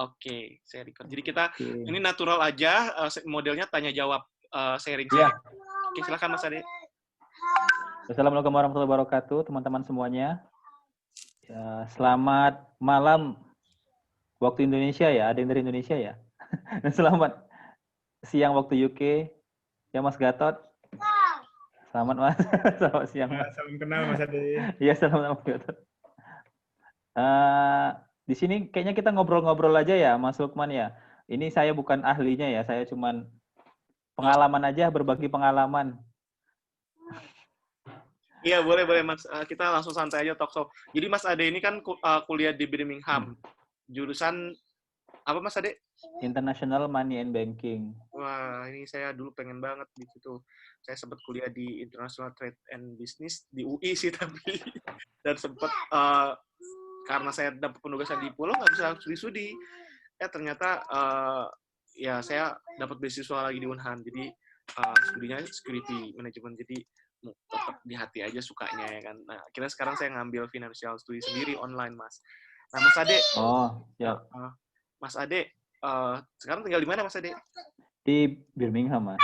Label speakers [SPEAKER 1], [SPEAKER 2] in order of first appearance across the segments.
[SPEAKER 1] Oke, saya record. Jadi kita
[SPEAKER 2] Oke.
[SPEAKER 1] ini natural aja, modelnya tanya jawab, sharing.
[SPEAKER 2] Iya.
[SPEAKER 1] Oke, silakan Mas Ade.
[SPEAKER 2] Assalamualaikum warahmatullahi wabarakatuh, teman-teman semuanya. Ya, selamat malam waktu Indonesia ya, ada yang dari Indonesia ya. Selamat siang waktu UK. Ya Mas Gatot. Selamat Mas. Selamat siang Mas.
[SPEAKER 3] Salam kenal Mas Ade.
[SPEAKER 2] Iya, selamat Mas Gatot. Di sini kayaknya kita ngobrol-ngobrol aja ya, Mas Lukman ya. Ini saya bukan ahlinya ya, saya cuman pengalaman aja, berbagi pengalaman.
[SPEAKER 1] Iya, boleh Mas. Kita langsung santai aja talk show. Jadi Mas Ade ini kan kuliah di Birmingham. Jurusan apa Mas Ade?
[SPEAKER 2] International Money and Banking.
[SPEAKER 1] Wah, ini saya dulu pengen banget di situ. Saya sempat kuliah di International Trade and Business di UI sih tapi dan sempat karena saya dapat penugasan di Pulau nggak bisa studi-studi. Ya ternyata ya saya dapat beasiswa lagi di Unhan. Jadi studinya security management. Jadi tetap di hati aja sukanya ya kan. Nah, akhirnya sekarang saya ngambil financial study sendiri online, Mas. Nah, Mas Ade.
[SPEAKER 2] Oh, ya.
[SPEAKER 1] Mas Ade, sekarang tinggal di mana, Mas Ade?
[SPEAKER 2] Di Birmingham, Mas.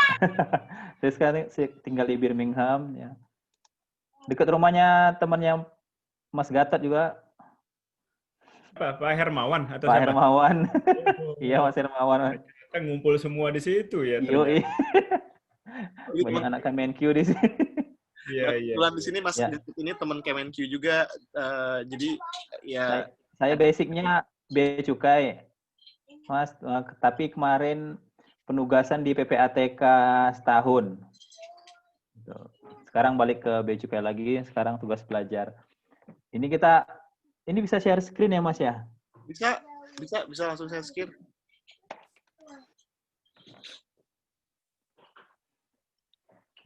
[SPEAKER 2] Saya sekarang tinggal di Birmingham, ya. Dekat rumahnya temannya Mas Gatot juga.
[SPEAKER 3] Pak Hermawan atau
[SPEAKER 2] Pak
[SPEAKER 3] siapa?
[SPEAKER 2] Hermawan. Iya, Mas Hermawan.
[SPEAKER 3] Kita ngumpul semua di situ ya.
[SPEAKER 2] Yoi. Banyak anak Kemenq di sini.
[SPEAKER 3] Iya.
[SPEAKER 1] Kebetulan di sini Mas ini teman Kemenq juga, jadi ya.
[SPEAKER 2] Saya basicnya bea cukai, Mas. Tapi kemarin penugasan di PPATK setahun. Sekarang balik ke bea cukai lagi. Sekarang tugas belajar. Ini bisa share screen ya, Mas ya?
[SPEAKER 1] Bisa langsung share screen.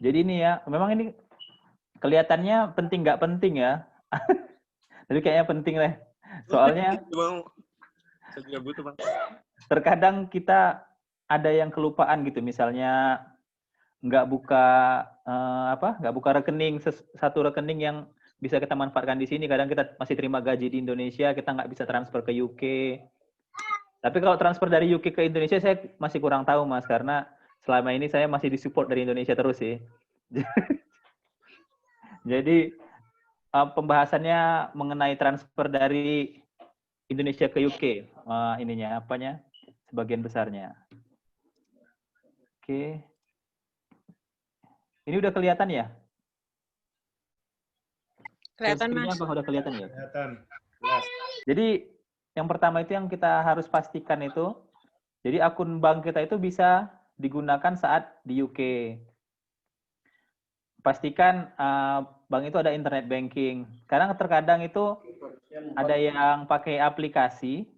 [SPEAKER 2] Jadi ini ya, memang ini kelihatannya penting nggak penting ya. Tapi kayaknya penting lah. Soalnya
[SPEAKER 1] saya juga butuh, Bang.
[SPEAKER 2] Terkadang kita ada yang kelupaan gitu, misalnya nggak buka rekening, satu rekening yang bisa kita manfaatkan di sini. Kadang kita masih terima gaji di Indonesia, kita nggak bisa transfer ke UK. Tapi kalau transfer dari UK ke Indonesia saya masih kurang tahu, Mas, karena selama ini saya masih disupport dari Indonesia terus sih. Jadi pembahasannya mengenai transfer dari Indonesia ke UK, sebagian besarnya. Oke. Ini udah kelihatan ya?
[SPEAKER 4] Kelihatan, Mas.
[SPEAKER 2] Apa udah kelihatan ya?
[SPEAKER 3] Kelihatan.
[SPEAKER 2] Jadi yang pertama itu yang kita harus pastikan itu, jadi akun bank kita itu bisa digunakan saat di UK. Pastikan bank itu ada internet banking. Karena terkadang itu ada yang pakai aplikasi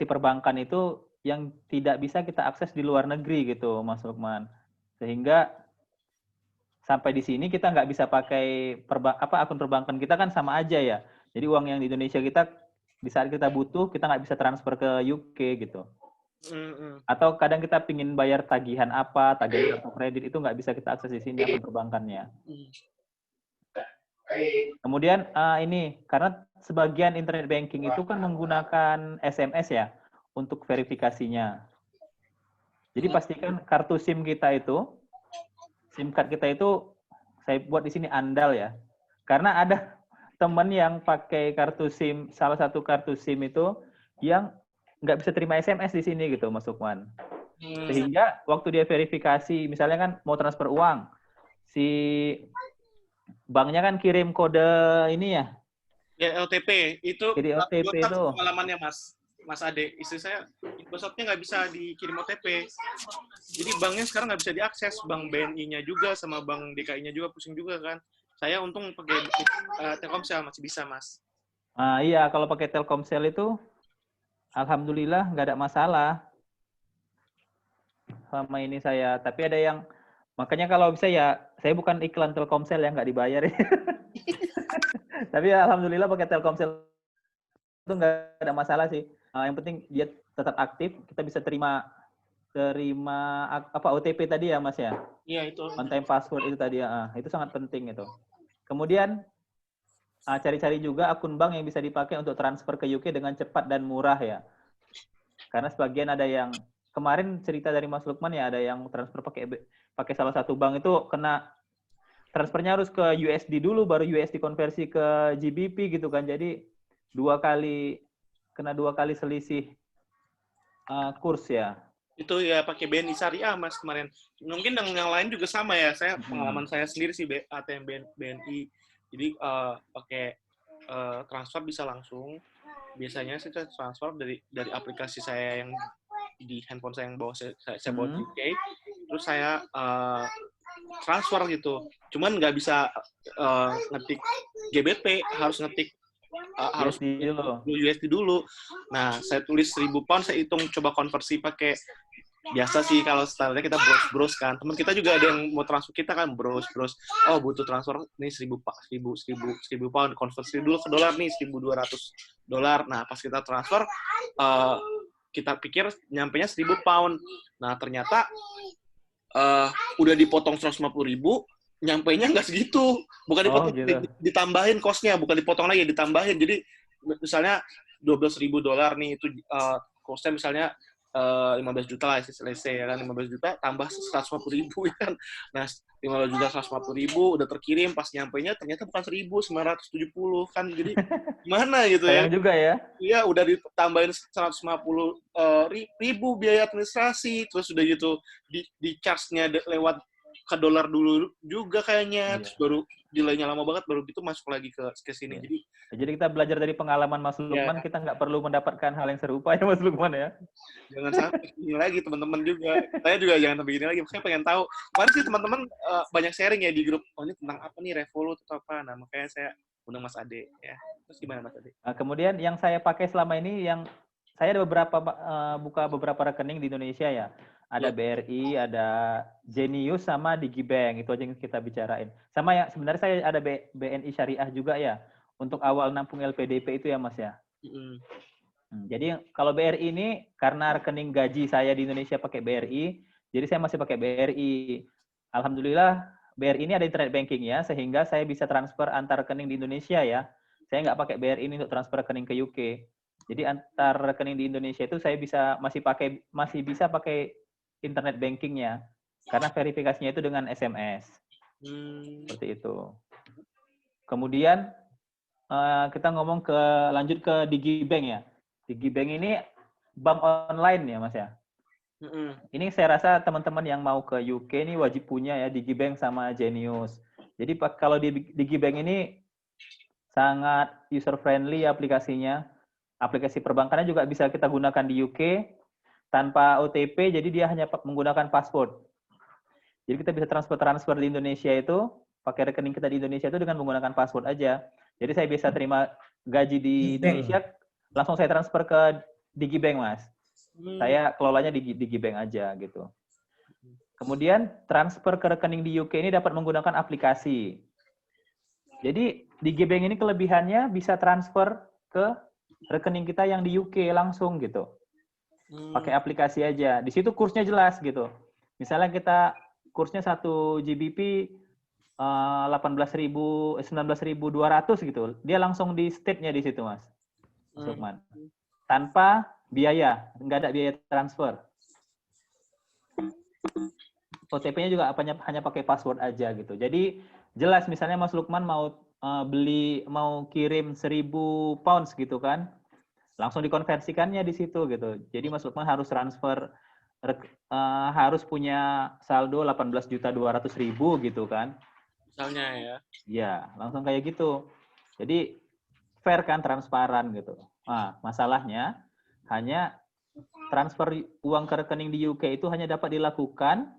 [SPEAKER 2] perbankan itu yang tidak bisa kita akses di luar negeri gitu, Mas Lukman. Sehingga sampai di sini kita nggak bisa pakai akun perbankan kita kan sama aja ya. Jadi uang yang di Indonesia kita di saat kita butuh kita nggak bisa transfer ke UK gitu. Atau kadang kita pingin bayar tagihan tagihan kartu kredit itu nggak bisa kita akses di sini akun perbankannya. Kemudian ini karena sebagian internet banking itu kan menggunakan SMS ya untuk verifikasinya. Jadi pastikan kartu SIM kita itu, SIM card kita itu saya buat di sini andal ya. Karena ada teman yang pakai kartu SIM, salah satu kartu SIM itu yang nggak bisa terima SMS di sini gitu, Mas Lukman. Sehingga waktu dia verifikasi, misalnya kan mau transfer uang, si banknya kan kirim kode ini ya.
[SPEAKER 1] Ya OTP itu.
[SPEAKER 2] Jadi OTP itu.
[SPEAKER 1] Pengalamannya Mas Ade, istri saya Microsoft-nya nggak bisa dikirim OTP. Jadi banknya sekarang nggak bisa diakses, bank BNI-nya juga sama bank DKI-nya juga pusing juga kan. Saya untung pakai Telkomsel masih bisa, Mas.
[SPEAKER 2] Iya, kalau pakai Telkomsel itu alhamdulillah nggak ada masalah. Selama ini saya, tapi ada yang makanya kalau bisa ya, saya bukan iklan Telkomsel yang nggak dibayar. Tapi alhamdulillah pakai Telkomsel itu nggak ada masalah sih. Yang penting dia tetap aktif, kita bisa terima OTP tadi ya, Mas ya?
[SPEAKER 1] Iya, itu.
[SPEAKER 2] On time password itu tadi ya. Itu sangat penting itu. Kemudian cari-cari juga akun bank yang bisa dipakai untuk transfer ke UK dengan cepat dan murah ya. Karena sebagian ada yang kemarin cerita dari Mas Lukman ya, ada yang transfer pakai salah satu bank itu kena transfernya harus ke USD dulu, baru USD konversi ke GBP gitu kan. Jadi kena dua kali selisih kurs ya.
[SPEAKER 1] Itu ya pakai BNI Syariah Mas kemarin. Mungkin yang lain juga sama ya. Saya pengalaman saya sendiri sih ATM BNI. Jadi pakai transfer bisa langsung. Biasanya saya transfer dari aplikasi saya yang di handphone saya yang bawa saya bawa di UK. Terus saya transfer gitu. Cuman nggak bisa ngetik GBP, harus ngetik harus USD dulu. Nah, saya tulis 1.000 pound, saya hitung coba konversi pakai biasa sih kalau standarnya kita browse kan. Teman kita juga ada yang mau transfer, kita kan browse. Oh, butuh transfer nih 1.000 pound, konversi dulu ke dolar nih $1.200. Nah, pas kita transfer kita pikir nyampenya 1.000 pound. Nah, ternyata udah dipotong 150.000, nyampainya nggak segitu. Bukan dipotong, ditambahin cost-nya, bukan dipotong lagi, ditambahin. Jadi misalnya $12.000 nih, itu cost-nya misalnya 15 juta lah, let's say, ya kan, 15 juta tambah 150.000 ya kan. Nah, 15 juta 150.000 udah terkirim, pas nyampainya ternyata bukan 1.970 kan. Jadi gimana gitu ya.
[SPEAKER 2] Sayang juga ya.
[SPEAKER 1] Iya, udah ditambahin 150.000 biaya administrasi, terus udah gitu di charge-nya lewat ke dolar dulu juga kayaknya, terus baru delay-nya lama banget, baru gitu masuk lagi ke sini.
[SPEAKER 2] Jadi kita belajar dari pengalaman Mas Lukman, kita nggak perlu mendapatkan hal yang serupa ya Mas Lukman ya.
[SPEAKER 1] Jangan sampai ini lagi teman-teman juga. Saya juga jangan sampai gini lagi. Saya pengen tahu. Kemarin sih teman-teman banyak sharing ya di grup. Oh, ini tentang apa nih, Revolut atau apa. Nah, makanya saya undang Mas Ade ya. Terus gimana Mas Ade?
[SPEAKER 2] Nah, kemudian yang saya pakai selama ini, yang saya ada buka beberapa rekening di Indonesia ya. Ada BRI, ada Genius, sama Digibank. Itu aja yang kita bicarain. Sama ya, sebenarnya saya ada BNI Syariah juga ya. Untuk awal nampung LPDP itu ya Mas ya. Jadi kalau BRI ini, karena rekening gaji saya di Indonesia pakai BRI, jadi saya masih pakai BRI. Alhamdulillah BRI ini ada internet banking ya, sehingga saya bisa transfer antar rekening di Indonesia ya. Saya nggak pakai BRI ini untuk transfer rekening ke UK. Jadi antar rekening di Indonesia itu saya masih bisa pakai internet bankingnya, karena verifikasinya itu dengan SMS. Seperti itu. Kemudian kita lanjut ke Digibank ya. Digibank ini bank online ya Mas ya. Ini saya rasa teman-teman yang mau ke UK ini wajib punya ya Digibank sama Genius. Jadi kalau di Digibank ini sangat user friendly aplikasinya. Aplikasi perbankannya juga bisa kita gunakan di UK tanpa OTP, jadi dia hanya menggunakan password. Jadi kita bisa transfer di Indonesia itu, pakai rekening kita di Indonesia itu dengan menggunakan password aja. Jadi saya bisa terima gaji di Indonesia, langsung saya transfer ke Digibank, Mas. Saya kelolanya di Digibank aja gitu. Kemudian transfer ke rekening di UK ini dapat menggunakan aplikasi. Jadi Digibank ini kelebihannya bisa transfer ke rekening kita yang di UK langsung gitu. Pakai aplikasi aja. Di situ kursnya jelas gitu. Misalnya kita kursnya 1 GBP 19.200 gitu. Dia langsung di state-nya di situ, Mas. Lukman. Tanpa biaya, nggak ada biaya transfer. OTP-nya juga hanya pakai password aja gitu. Jadi jelas misalnya Mas Lukman mau kirim 1.000 pounds gitu kan. Langsung dikonversikannya di situ gitu. Jadi Mas Lukman harus transfer harus punya saldo 18.200.000 gitu kan.
[SPEAKER 1] Misalnya ya.
[SPEAKER 2] Iya, langsung kayak gitu. Jadi fair kan, transparan gitu. Nah, masalahnya hanya transfer uang ke rekening di UK itu hanya dapat dilakukan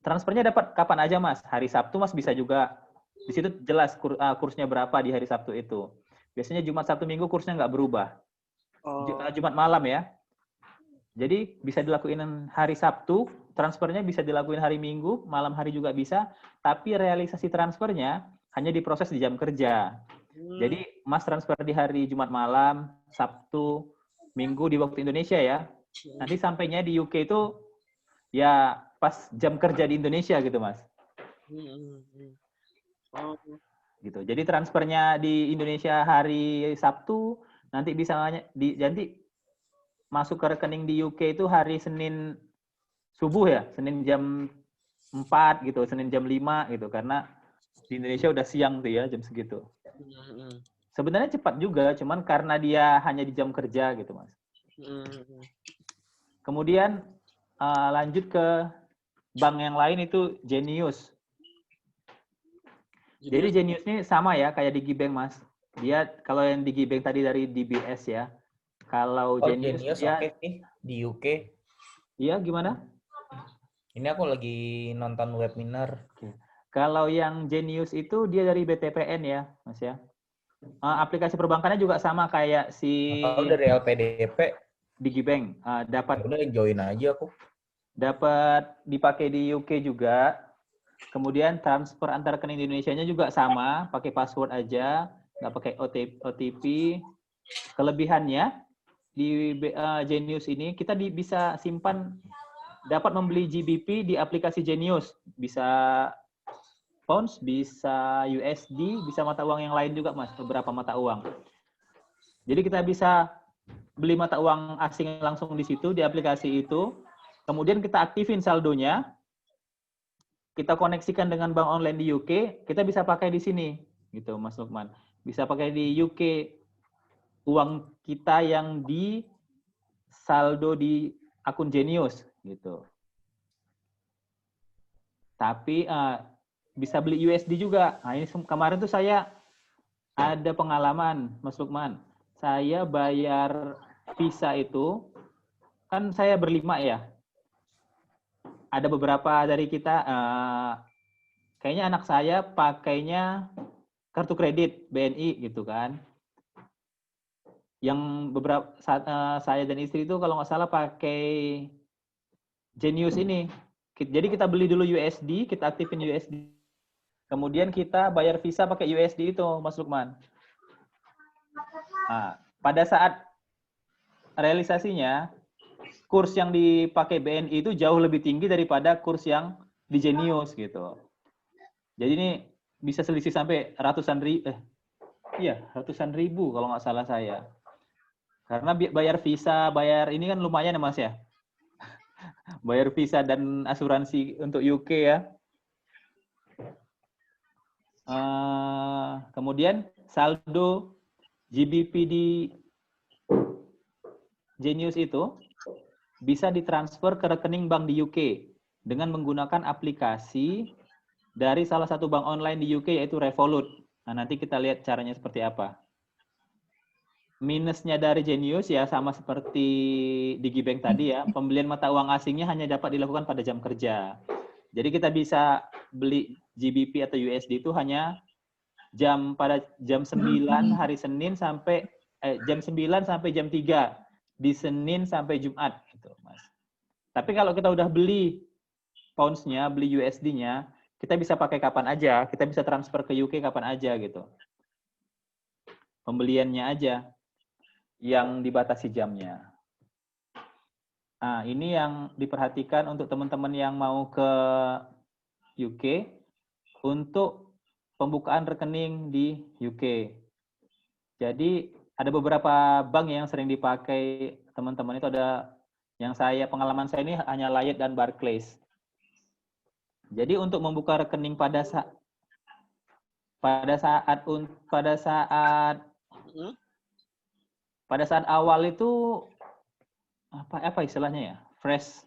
[SPEAKER 2] transfernya dapat kapan aja Mas. Hari Sabtu Mas bisa juga. Di situ jelas kursnya berapa di hari Sabtu itu. Biasanya Jumat, Sabtu, Minggu kursnya nggak berubah. Jumat malam ya. Jadi bisa dilakuin hari Sabtu, transfernya bisa dilakuin hari Minggu, malam hari juga bisa, tapi realisasi transfernya hanya diproses di jam kerja. Jadi Mas transfer di hari Jumat malam, Sabtu, Minggu di waktu Indonesia ya. Nanti sampainya di UK itu ya pas jam kerja di Indonesia gitu Mas. Gitu. Jadi transfernya di Indonesia hari Sabtu, nanti bisa nanti masuk ke rekening di UK itu hari Senin subuh ya, Senin jam 4 gitu, Senin jam 5 gitu, karena di Indonesia udah siang tuh ya, jam segitu. Sebenarnya cepat juga, cuman karena dia hanya di jam kerja gitu, Mas. Kemudian lanjut ke bank yang lain itu Genius. Jadi Genius ini sama ya kayak Digibank, Mas. Dia kalau yang Digibank tadi dari DBS ya. Kalau Genius dia
[SPEAKER 4] oke sih di UK.
[SPEAKER 2] Iya, gimana?
[SPEAKER 4] Ini aku lagi nonton webinar.
[SPEAKER 2] Kalau yang Genius itu dia dari BTPN ya, Mas ya. Aplikasi perbankannya juga sama kayak si
[SPEAKER 4] Kalau dari LPDP
[SPEAKER 2] Digibank. Dapat
[SPEAKER 4] udah join aja aku.
[SPEAKER 2] dapat dipakai di UK juga. Kemudian transfer antar rekening di Indonesia-nya juga sama, pakai password aja, nggak pakai OTP. Kelebihannya di Genius ini kita bisa simpan, dapat membeli GBP di aplikasi Genius, bisa pounds, bisa USD, bisa mata uang yang lain juga, Mas, beberapa mata uang. Jadi kita bisa beli mata uang asing langsung di situ, di aplikasi itu, kemudian kita aktifin saldonya, kita koneksikan dengan bank online di UK, kita bisa pakai di sini, gitu, Mas Lukman. Bisa pakai di UK uang kita yang di saldo di akun Genius, gitu. Tapi bisa beli USD juga. Nah, ini kemarin tuh saya ada pengalaman, Mas Lukman. Saya bayar visa itu, kan saya berlima ya. Ada beberapa dari kita, kayaknya anak saya pakainya kartu kredit BNI gitu kan. Yang beberapa saat saya dan istri itu kalau nggak salah pakai Genius ini. Jadi kita beli dulu USD, kita aktifin USD. Kemudian kita bayar visa pakai USD itu, Mas Lukman. Nah, pada saat realisasinya, kurs yang dipakai BNI itu jauh lebih tinggi daripada kurs yang di Genius gitu. Jadi ini bisa selisih sampai ratusan ribu kalau nggak salah saya. Karena bayar visa, bayar ini kan lumayan ya Mas ya. Bayar visa dan asuransi untuk UK ya. Kemudian saldo GBP di Genius itu bisa ditransfer ke rekening bank di UK dengan menggunakan aplikasi dari salah satu bank online di UK yaitu Revolut. Nah, nanti kita lihat caranya seperti apa. Minusnya dari Genius ya sama seperti Digibank tadi ya, pembelian mata uang asingnya hanya dapat dilakukan pada jam kerja. Jadi kita bisa beli GBP atau USD itu hanya pada jam 9 hari Senin sampai jam 9 sampai jam 3 di Senin sampai Jumat gitu, Mas. Tapi kalau kita udah beli pounds-nya, beli USD-nya, kita bisa pakai kapan aja, kita bisa transfer ke UK kapan aja gitu. Pembeliannya aja yang dibatasi jamnya. Nah, ini yang diperhatikan untuk teman-teman yang mau ke UK untuk pembukaan rekening di UK. Jadi ada beberapa bank yang sering dipakai teman-teman itu, ada yang pengalaman saya ini hanya Lion dan Barclays. Jadi untuk membuka rekening pada saat awal itu apa istilahnya ya? Fresh.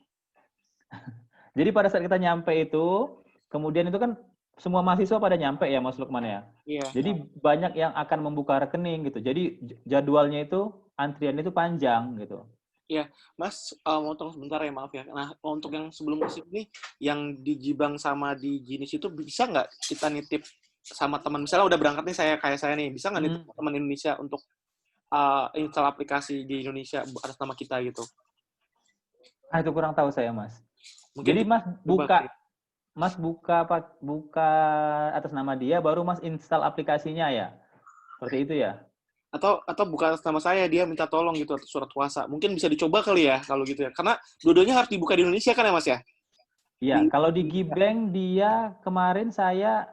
[SPEAKER 2] Jadi pada saat kita nyampe itu, kemudian itu kan semua mahasiswa pada nyampe ya Mas Lukman ya.
[SPEAKER 1] Iya.
[SPEAKER 2] Jadi banyak yang akan membuka rekening gitu. Jadi jadwalnya itu antrian itu panjang gitu.
[SPEAKER 1] Iya, Mas, mau tolong sebentar ya, maaf ya. Nah, untuk yang sebelum ke sini, yang di Gibank sama di Genius itu bisa nggak kita nitip sama teman? Misalnya udah berangkat nih kayak saya nih, bisa nggak nitip teman Indonesia untuk install aplikasi di Indonesia atas nama kita gitu?
[SPEAKER 2] Ah, itu kurang tahu saya, Mas.
[SPEAKER 1] Mungkin
[SPEAKER 2] jadi Mas buka atas nama dia, baru Mas install aplikasinya ya? Seperti itu ya?
[SPEAKER 1] Atau buka atas nama saya, dia minta tolong gitu atas surat kuasa. Mungkin bisa dicoba kali ya kalau gitu ya. Karena dua-duanya harus dibuka di Indonesia kan ya Mas ya?
[SPEAKER 2] Iya, kalau di Gibank dia kemarin saya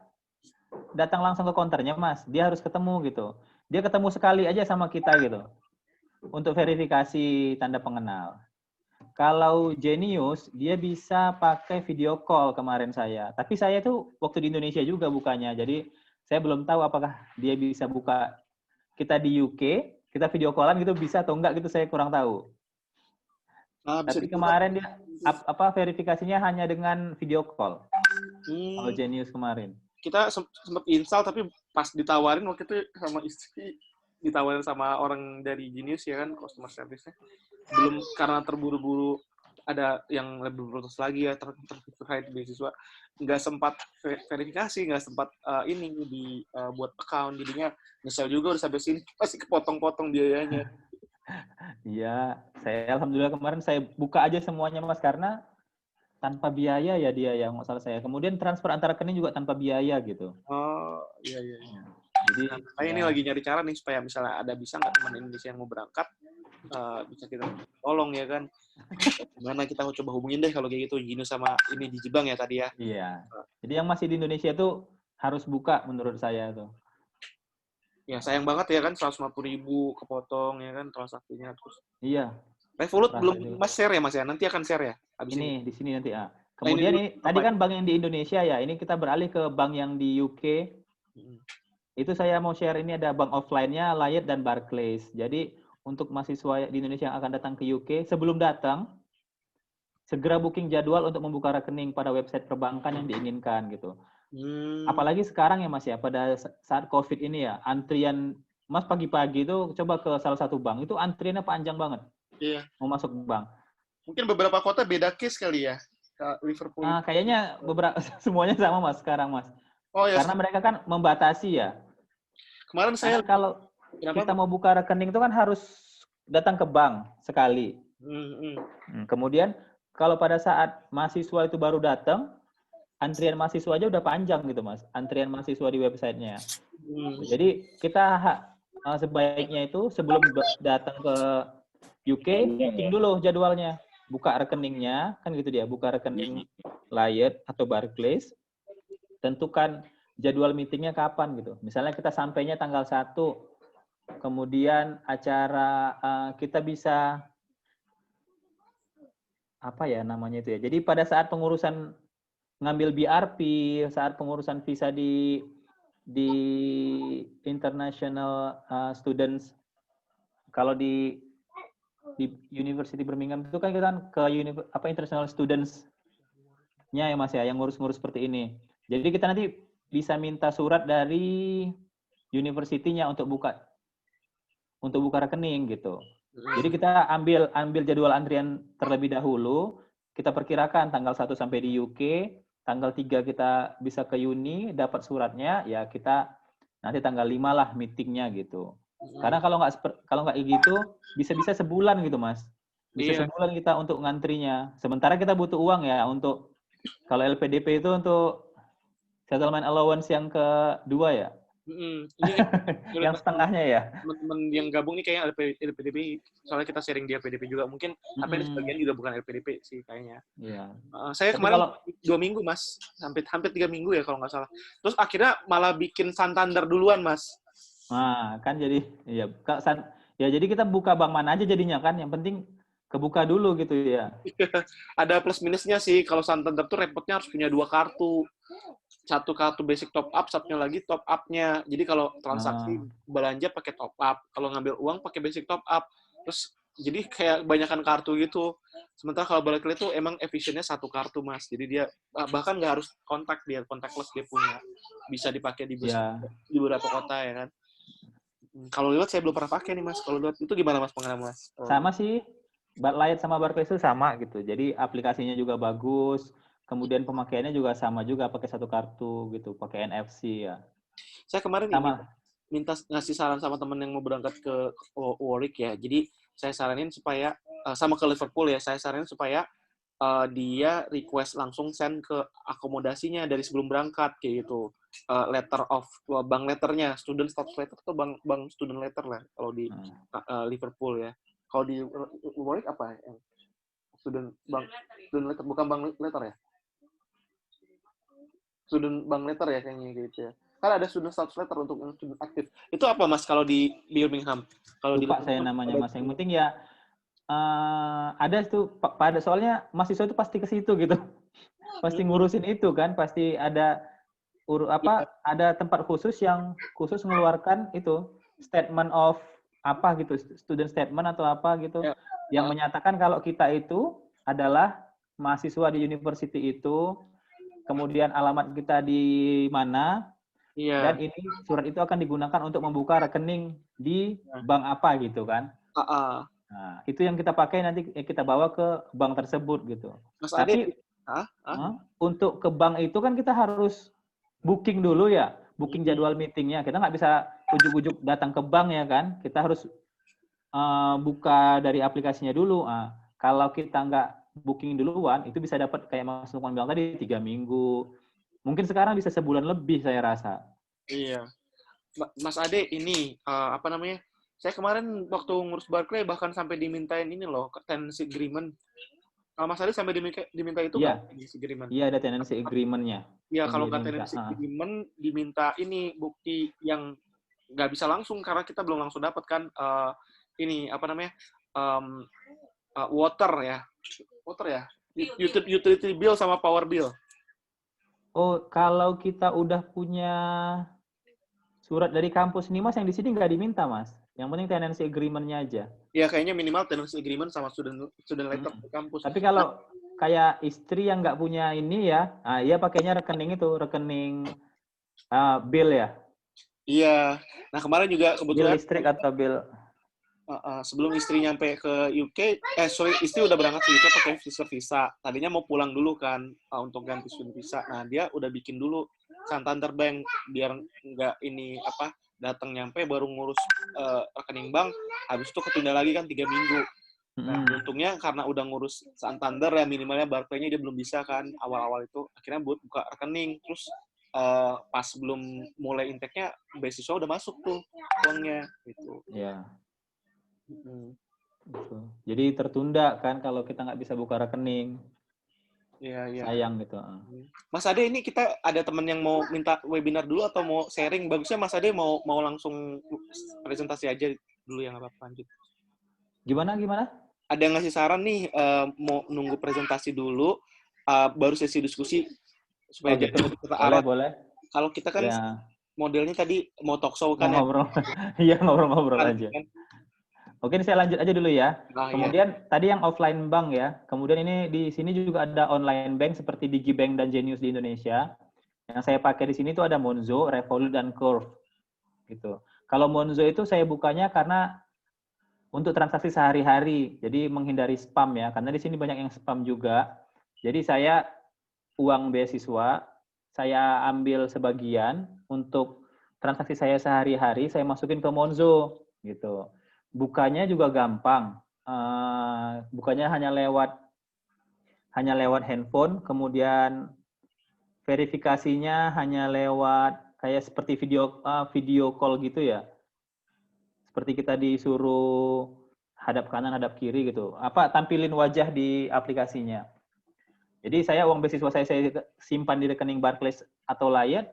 [SPEAKER 2] datang langsung ke counternya Mas. Dia harus ketemu gitu. Dia ketemu sekali aja sama kita gitu. untuk verifikasi tanda pengenal. Kalau Genius, dia bisa pakai video call kemarin saya. Tapi saya tuh waktu di Indonesia juga bukanya. Jadi saya belum tahu apakah dia bisa buka kita di UK, kita video callan gitu bisa atau enggak gitu saya kurang tahu.
[SPEAKER 1] Nah, bisa
[SPEAKER 2] Tapi
[SPEAKER 1] dibuka.
[SPEAKER 2] kemarin dia verifikasinya hanya dengan video call. Kalau
[SPEAKER 1] Hmm,
[SPEAKER 2] Genius kemarin.
[SPEAKER 1] kita sempat install tapi pas ditawarin waktu itu sama istri, ditawarin sama orang dari Genius ya kan, customer service-nya. Belum, karena terburu-buru ada yang lebih berurus lagi ya terkait beasiswa, nggak sempat verifikasi, nggak sempat ini buat account, jadinya nyesel juga udah sampai sini masih kepotong-potong biayanya.
[SPEAKER 2] Iya, saya alhamdulillah kemarin saya buka aja semuanya Mas karena tanpa biaya ya dia yang masalah saya. Kemudian transfer antar rekening juga tanpa biaya gitu.
[SPEAKER 1] Oh iya iya.
[SPEAKER 2] Jadi
[SPEAKER 1] Nah, saya ini
[SPEAKER 2] ya,
[SPEAKER 1] lagi nyari cara nih supaya misalnya ada bisa nggak teman Indonesia yang mau berangkat, bisa kita tolong ya kan. Gimana kita coba hubungin deh kalau kayak gitu, Gino sama ini di Jibang ya tadi ya.
[SPEAKER 2] iya. Jadi yang masih di Indonesia tuh harus buka menurut saya tuh.
[SPEAKER 1] Ya sayang banget ya kan 150.000 kepotong ya kan transaksinya terus.
[SPEAKER 2] Iya,
[SPEAKER 1] Revolut
[SPEAKER 2] rasa
[SPEAKER 1] belum
[SPEAKER 2] itu.
[SPEAKER 1] Mas share ya Mas ya? Nanti akan share ya abis ini.
[SPEAKER 2] Ini di sini nanti ah.
[SPEAKER 1] Nah, ini
[SPEAKER 2] Kemudian
[SPEAKER 1] dulu
[SPEAKER 2] ini tadi
[SPEAKER 1] apa?
[SPEAKER 2] kan bank yang di Indonesia ya. Ini kita beralih ke bank yang di UK. Itu saya mau share ini ada bank offline-nya Layet dan Barclays. Jadi untuk mahasiswa di Indonesia yang akan datang ke UK, sebelum datang segera booking jadwal untuk membuka rekening pada website perbankan yang diinginkan gitu. Apalagi sekarang ya Mas ya, pada saat COVID ini ya, antrian Mas pagi-pagi itu coba ke salah satu bank, itu antriannya panjang banget
[SPEAKER 1] Iya.
[SPEAKER 2] mau masuk bank.
[SPEAKER 1] Mungkin beberapa kota beda case kali ya. Liverpool.
[SPEAKER 2] Nah, kayaknya beberapa semuanya sama Mas sekarang Mas.
[SPEAKER 1] Oh ya,
[SPEAKER 2] Karena mereka kan membatasi ya.
[SPEAKER 1] kemarin saya
[SPEAKER 2] Karena kalau kita mau buka rekening itu kan harus datang ke bank sekali. Kemudian kalau pada saat mahasiswa itu baru datang, antrian mahasiswa aja udah panjang gitu Mas. Antrian mahasiswa di websitenya. Jadi kita sebaiknya itu sebelum datang ke UK, booking dulu jadwalnya. Buka rekeningnya, kan gitu dia. Buka rekening Layet atau Barclays. Tentukan jadwal meetingnya kapan gitu. Misalnya kita sampainya tanggal 1, kemudian acara kita bisa apa ya namanya itu ya. Jadi pada saat pengurusan ngambil BRP, saat pengurusan visa di international students, kalau di University Birmingham itu kan kita ke international students-nya ya Mas ya, yang ngurus-ngurus seperti ini. Jadi kita nanti bisa minta surat dari university-nya untuk buka rekening gitu. Jadi kita ambil jadwal antrian terlebih dahulu, kita perkirakan tanggal 1 sampai di UK, tanggal 3 kita bisa ke uni, dapat suratnya, ya kita nanti tanggal 5 lah meetingnya gitu. Karena kalau nggak gitu, bisa-bisa sebulan gitu Mas. Bisa sebulan kita untuk ngantrinya. Sementara kita butuh uang ya untuk, kalau LPDP itu untuk settlement allowance yang kedua ya. Yang setengahnya ya.
[SPEAKER 1] Teman-teman yang gabung nih kayaknya LPDP, soalnya kita sharing di LPDP juga. Mungkin apa sebagian juga bukan LPDP sih kayaknya.
[SPEAKER 2] Iya.
[SPEAKER 1] Saya kemarin 2 minggu Mas, hampir 3 minggu ya kalau nggak salah. Terus akhirnya malah bikin Santander duluan Mas.
[SPEAKER 2] Nah, kan jadi ya jadi kita buka bank mana aja jadinya kan, yang penting kebuka dulu gitu ya.
[SPEAKER 1] Ada plus minusnya sih, kalau Santander tuh repotnya harus punya 2 kartu. Satu kartu basic top up, satunya lagi top up-nya. Jadi kalau transaksi belanja pakai top up, kalau ngambil uang pakai basic top up. Terus jadi kayak kebanyakan kartu gitu. Sementara kalau Barclays itu emang efisiennya satu kartu Mas. Jadi dia bahkan nggak harus kontak, dia contactless dia punya. Bisa dipakai di beberapa kota ya kan. Kalau Liwet saya belum pernah pakai nih Mas. Kalau Liwet itu gimana Mas pengalaman Mas?
[SPEAKER 2] Sama sih. Layet sama Barclays itu sama gitu. Jadi aplikasinya juga bagus. Kemudian pemakaiannya juga sama juga, pakai satu kartu gitu, pakai NFC ya.
[SPEAKER 1] Saya kemarin minta ngasih saran sama temen yang mau berangkat ke Warwick ya. Jadi saya saranin supaya sama ke Liverpool ya. Saya saranin supaya dia request langsung send ke akomodasinya dari sebelum berangkat kayak gitu. Letter of bank letternya, student status letter atau bank student letter lah kalau di Liverpool ya. Kalau di Warwick apa ya? Student letter, bukan bank letter ya? Student bank letter ya kayaknya gitu ya. Kan ada student status letter untuk yang student aktif. Itu apa Mas kalau di Birmingham? Kalau di
[SPEAKER 2] Lupa saya namanya Mas. Yang penting ya ada tuh pada soalnya mahasiswa itu pasti ke situ gitu. Pasti ngurusin itu kan, pasti ada ada tempat khusus yang khusus mengeluarkan itu statement of apa gitu, student statement atau apa gitu,
[SPEAKER 1] Ya.
[SPEAKER 2] yang menyatakan kalau kita itu adalah mahasiswa di university itu, kemudian alamat kita di mana,
[SPEAKER 1] Iya.
[SPEAKER 2] dan ini surat itu akan digunakan untuk membuka rekening di bank apa gitu kan. Nah, itu yang kita pakai nanti kita bawa ke bank tersebut gitu.
[SPEAKER 1] Mas
[SPEAKER 2] Tapi
[SPEAKER 1] Ade,
[SPEAKER 2] untuk ke bank itu kan kita harus booking dulu ya, booking jadwal meetingnya. Kita nggak bisa ujuk-ujuk datang ke bank ya kan. Kita harus buka dari aplikasinya dulu. Kalau kita nggak booking duluan, itu bisa dapat kayak Mas Lukman bilang tadi 3 minggu. Mungkin sekarang bisa sebulan lebih saya rasa.
[SPEAKER 1] Iya. Mas Ade ini apa namanya? Saya kemarin waktu ngurus Barclay bahkan sampai dimintain ini loh, tenancy agreement. Mas Ade sampai diminta itu
[SPEAKER 2] Iya.
[SPEAKER 1] kan? Tenancy agreement.
[SPEAKER 2] Iya, ada tenancy agreement-nya.
[SPEAKER 1] Iya, kalau nggak tenancy agreement diminta ini bukti yang nggak bisa langsung karena kita belum langsung dapat kan ini apa namanya? Water ya. Utility bill sama power bill.
[SPEAKER 2] Oh, kalau kita udah punya surat dari kampus nih Mas, yang di sini nggak diminta Mas. Yang penting tenancy agreement-nya aja.
[SPEAKER 1] Ya kayaknya minimal tenancy agreement sama student letter di kampus.
[SPEAKER 2] Tapi kalau kayak istri yang nggak punya ini ya, dia pakainya rekening itu, rekening bill ya.
[SPEAKER 1] Iya. Nah kemarin juga kebetulan
[SPEAKER 2] Bill listrik atau bill.
[SPEAKER 1] Sebelum istri nyampe ke UK, istri udah berangkat ke UK pakai visa. Tadinya mau pulang dulu kan untuk ganti student visa. Nah dia udah bikin dulu Santander Bank biar nggak ini apa datang nyampe baru ngurus rekening bank. Habis itu ketunda lagi kan 3 minggu. Nah untungnya karena udah ngurus Santander ya minimalnya Barclay-nya dia belum bisa kan awal-awal itu. Akhirnya buat buka rekening terus pas belum mulai intake-nya beasiswa udah masuk tuh uangnya gitu.
[SPEAKER 2] Ya. Jadi tertunda kan kalau kita nggak bisa buka rekening.
[SPEAKER 1] Iya.
[SPEAKER 2] Sayang gitu.
[SPEAKER 1] Mas Ade ini kita ada teman yang mau minta webinar dulu atau mau sharing? Bagusnya Mas Ade mau langsung presentasi aja dulu yang apa-apa lanjut.
[SPEAKER 2] Gimana?
[SPEAKER 1] Ada yang ngasih saran nih mau nunggu presentasi dulu baru sesi diskusi supaya
[SPEAKER 2] gitu.
[SPEAKER 1] kita arah.
[SPEAKER 2] Boleh.
[SPEAKER 1] Kalau kita kan modelnya tadi mau talk show kan
[SPEAKER 2] ngobrol. Iya, ngobrol aja.
[SPEAKER 1] Kan?
[SPEAKER 2] Oke, saya lanjut aja dulu ya. Kemudian
[SPEAKER 1] ya.
[SPEAKER 2] tadi yang offline bank ya. Kemudian ini di sini juga ada online bank seperti Digibank dan Genius di Indonesia. Yang saya pakai di sini itu ada Monzo, Revolut, dan Curve. Gitu. Kalau Monzo itu saya bukanya karena untuk transaksi sehari-hari. Jadi menghindari spam ya. Karena di sini banyak yang spam juga. Jadi saya uang beasiswa, saya ambil sebagian untuk transaksi saya sehari-hari, saya masukin ke Monzo. Gitu. Bukanya juga gampang. Bukanya hanya lewat handphone, kemudian verifikasinya hanya lewat kayak seperti video call gitu ya. Seperti kita disuruh hadap kanan, hadap kiri gitu. Tampilin wajah di aplikasinya. Jadi saya uang beasiswa saya simpan di rekening Barclays atau Lion.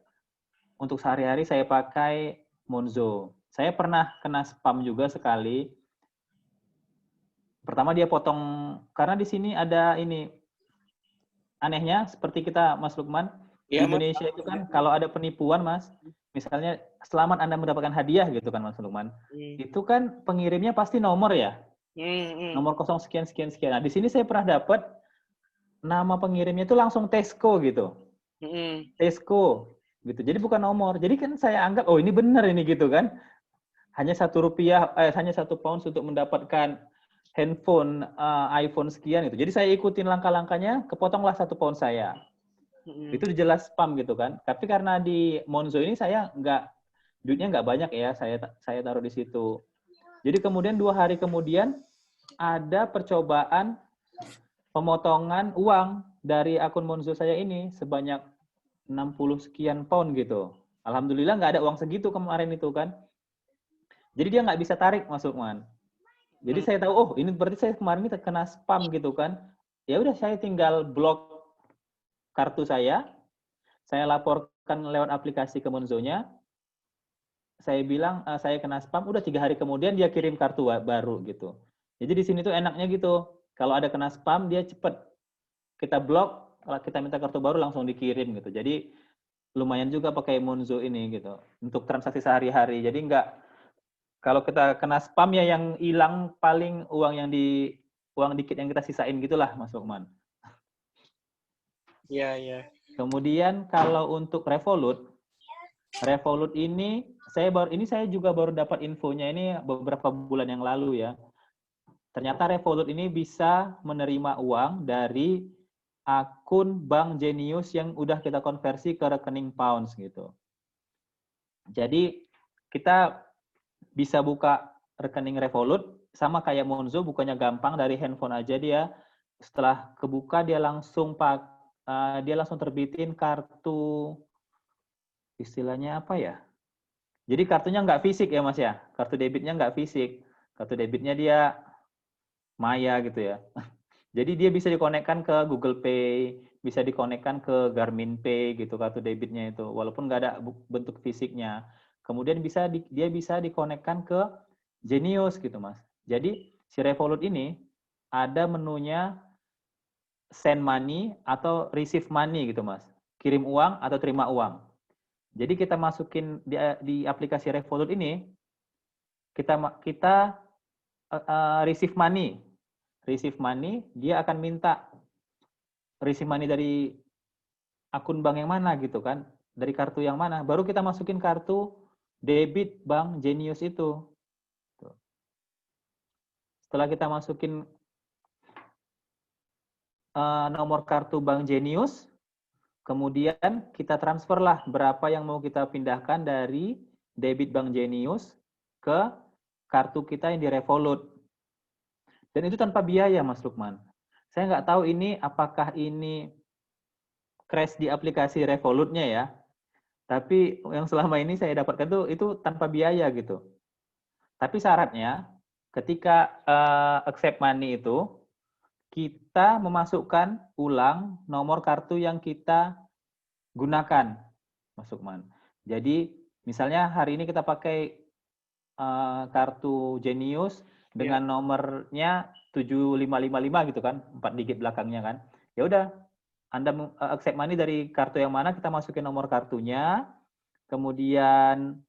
[SPEAKER 2] Untuk sehari-hari saya pakai Monzo. Saya pernah kena spam juga sekali. Pertama dia potong, karena di sini ada ini, anehnya seperti kita Mas Lukman, di Indonesia itu kan kalau ada penipuan Mas, misalnya selamat Anda mendapatkan hadiah gitu kan Mas Lukman, itu kan pengirimnya pasti nomor ya, nomor 0 sekian. Nah di sini saya pernah dapat nama pengirimnya itu langsung Tesco gitu, Tesco gitu, jadi bukan nomor. Jadi kan saya anggap ini benar ini gitu kan. Hanya hanya 1 pound untuk mendapatkan handphone iPhone sekian gitu. Jadi saya ikutin langkah-langkahnya, kepotonglah 1 pound saya. Itu jelas spam gitu kan. Tapi karena di Monzo ini saya duitnya nggak banyak ya, saya taruh di situ. Jadi kemudian 2 hari kemudian ada percobaan pemotongan uang dari akun Monzo saya ini sebanyak 60 sekian pound gitu. Alhamdulillah nggak ada uang segitu kemarin itu kan. Jadi dia nggak bisa tarik Mas Lukman. Jadi saya tahu, ini berarti saya kemarin ini terkena spam gitu kan. Ya udah saya tinggal blok kartu saya lapor masukkan lewat aplikasi ke Monzo-nya, saya bilang saya kena spam, udah 3 hari kemudian dia kirim kartu baru gitu. Jadi di sini tuh enaknya gitu. Kalau ada kena spam dia cepet. Kita blok, kalau kita minta kartu baru langsung dikirim gitu. Jadi lumayan juga pakai Monzo ini gitu untuk transaksi sehari-hari. Jadi enggak, kalau kita kena spam ya yang hilang paling uang dikit yang kita sisain gitulah Mas Lukman.
[SPEAKER 1] Iya, iya.
[SPEAKER 2] Kemudian kalau untuk Revolut ini saya juga baru dapat infonya ini beberapa bulan yang lalu ya. Ternyata Revolut ini bisa menerima uang dari akun Bank Genius yang udah kita konversi ke rekening pounds gitu. Jadi kita bisa buka rekening Revolut sama kayak Monzo, bukannya gampang dari handphone aja dia. Setelah kebuka dia langsung terbitin kartu, istilahnya apa ya? Jadi kartunya nggak fisik ya Mas ya, kartu debitnya nggak fisik, kartu debitnya dia maya gitu ya. Jadi dia bisa dikonekkan ke Google Pay, bisa dikonekkan ke Garmin Pay gitu kartu debitnya itu, walaupun nggak ada bentuk fisiknya. Kemudian dia bisa dikonekkan ke Genius gitu Mas. Jadi si Revolut ini ada menunya send money atau receive money gitu Mas. Kirim uang atau terima uang. Jadi kita masukin di aplikasi Revolut ini, kita receive money. Receive money, dia akan minta receive money dari akun bank yang mana gitu kan, dari kartu yang mana. Baru kita masukin kartu debit Bank Genius itu. Setelah kita masukin nomor kartu Bank Genius, kemudian kita transferlah berapa yang mau kita pindahkan dari debit Bank Genius ke kartu kita yang di Revolut. Dan itu tanpa biaya, Mas Lukman. Saya nggak tahu ini apakah ini crash di aplikasi Revolutnya ya. Tapi yang selama ini saya dapatkan itu tanpa biaya gitu. Tapi syaratnya ketika accept money itu kita memasukkan ulang nomor kartu yang kita gunakan, Mas Lukman. Jadi misalnya hari ini kita pakai kartu Genius dengan nomornya 7555 gitu kan, 4 digit belakangnya kan. Ya udah, Anda accept money dari kartu yang mana, kita masukin nomor kartunya, kemudian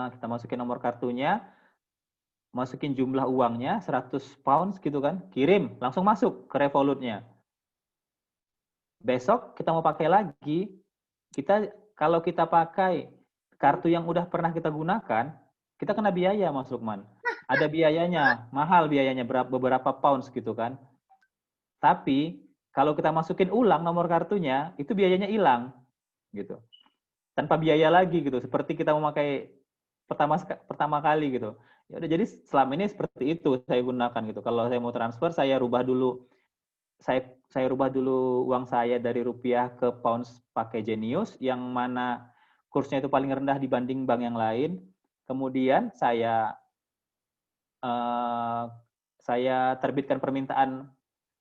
[SPEAKER 2] kita masukin nomor kartunya, masukin jumlah uangnya 100 pounds gitu kan, kirim, langsung masuk ke Revolutnya. Besok kita mau pakai lagi, kalau kita pakai kartu yang udah pernah kita gunakan, kita kena biaya, Mas Lukman. Ada biayanya, mahal biayanya, beberapa pounds gitu kan. Tapi kalau kita masukin ulang nomor kartunya, itu biayanya hilang gitu. Tanpa biaya lagi gitu, seperti kita memakai pertama kali gitu. Ya udah, jadi selama ini seperti itu saya gunakan gitu. Kalau saya mau transfer, saya rubah dulu uang saya dari rupiah ke pounds pakai Genius, yang mana kursnya itu paling rendah dibanding bank yang lain. Kemudian saya terbitkan permintaan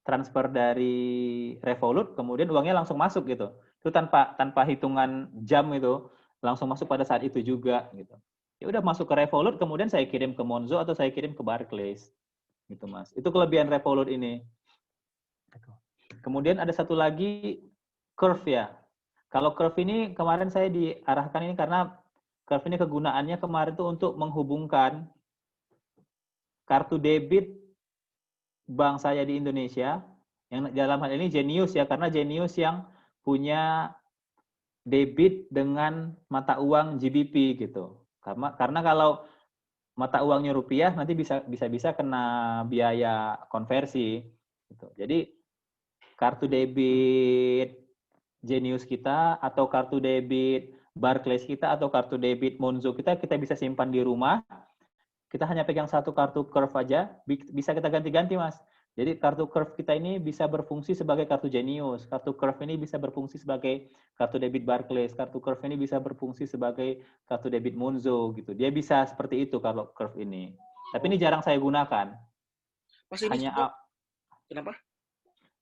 [SPEAKER 2] transfer dari Revolut, kemudian uangnya langsung masuk gitu. Itu tanpa hitungan jam, itu langsung masuk pada saat itu juga gitu. Ya udah, masuk ke Revolut, kemudian saya kirim ke Monzo atau saya kirim ke Barclays gitu Mas. Itu kelebihan Revolut ini. Kemudian ada satu lagi, Curve ya. Kalau Curve ini kemarin saya diarahkan ini karena Curve ini kegunaannya kemarin itu untuk menghubungkan kartu debit bank saya di Indonesia, yang dalam hal ini Genius ya, karena Genius yang punya debit dengan mata uang GBP gitu. Karena kalau mata uangnya rupiah nanti bisa kena biaya konversi gitu. Jadi kartu debit Genius kita atau kartu debit Barclays kita atau kartu debit Monzo kita bisa simpan di rumah. Kita hanya pegang satu kartu Curve aja, bisa kita ganti-ganti Mas. Jadi kartu Curve kita ini bisa berfungsi sebagai kartu Genius, kartu Curve ini bisa berfungsi sebagai kartu debit Barclays, kartu Curve ini bisa berfungsi sebagai kartu debit Monzo gitu. Dia bisa seperti itu kalau Curve ini. Tapi ini jarang saya gunakan.
[SPEAKER 1] Mas, ini
[SPEAKER 2] Hanya
[SPEAKER 1] kenapa?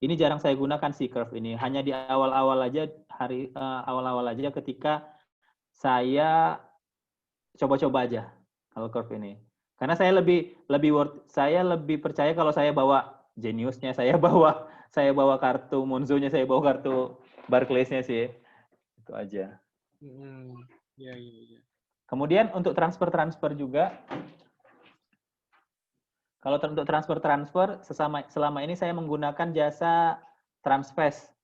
[SPEAKER 2] Ini jarang saya gunakan sih Curve ini. Hanya di awal-awal aja awal-awal aja ketika saya coba-coba aja kalau Curve ini. Karena saya lebih percaya kalau saya bawa Genius-nya, saya bawa kartu Monzo-nya, saya bawa kartu Barclays-nya sih. Itu aja.
[SPEAKER 1] Iya, iya, iya.
[SPEAKER 2] Kemudian untuk transfer juga, kalau untuk transfer selama ini saya menggunakan jasa Transfast.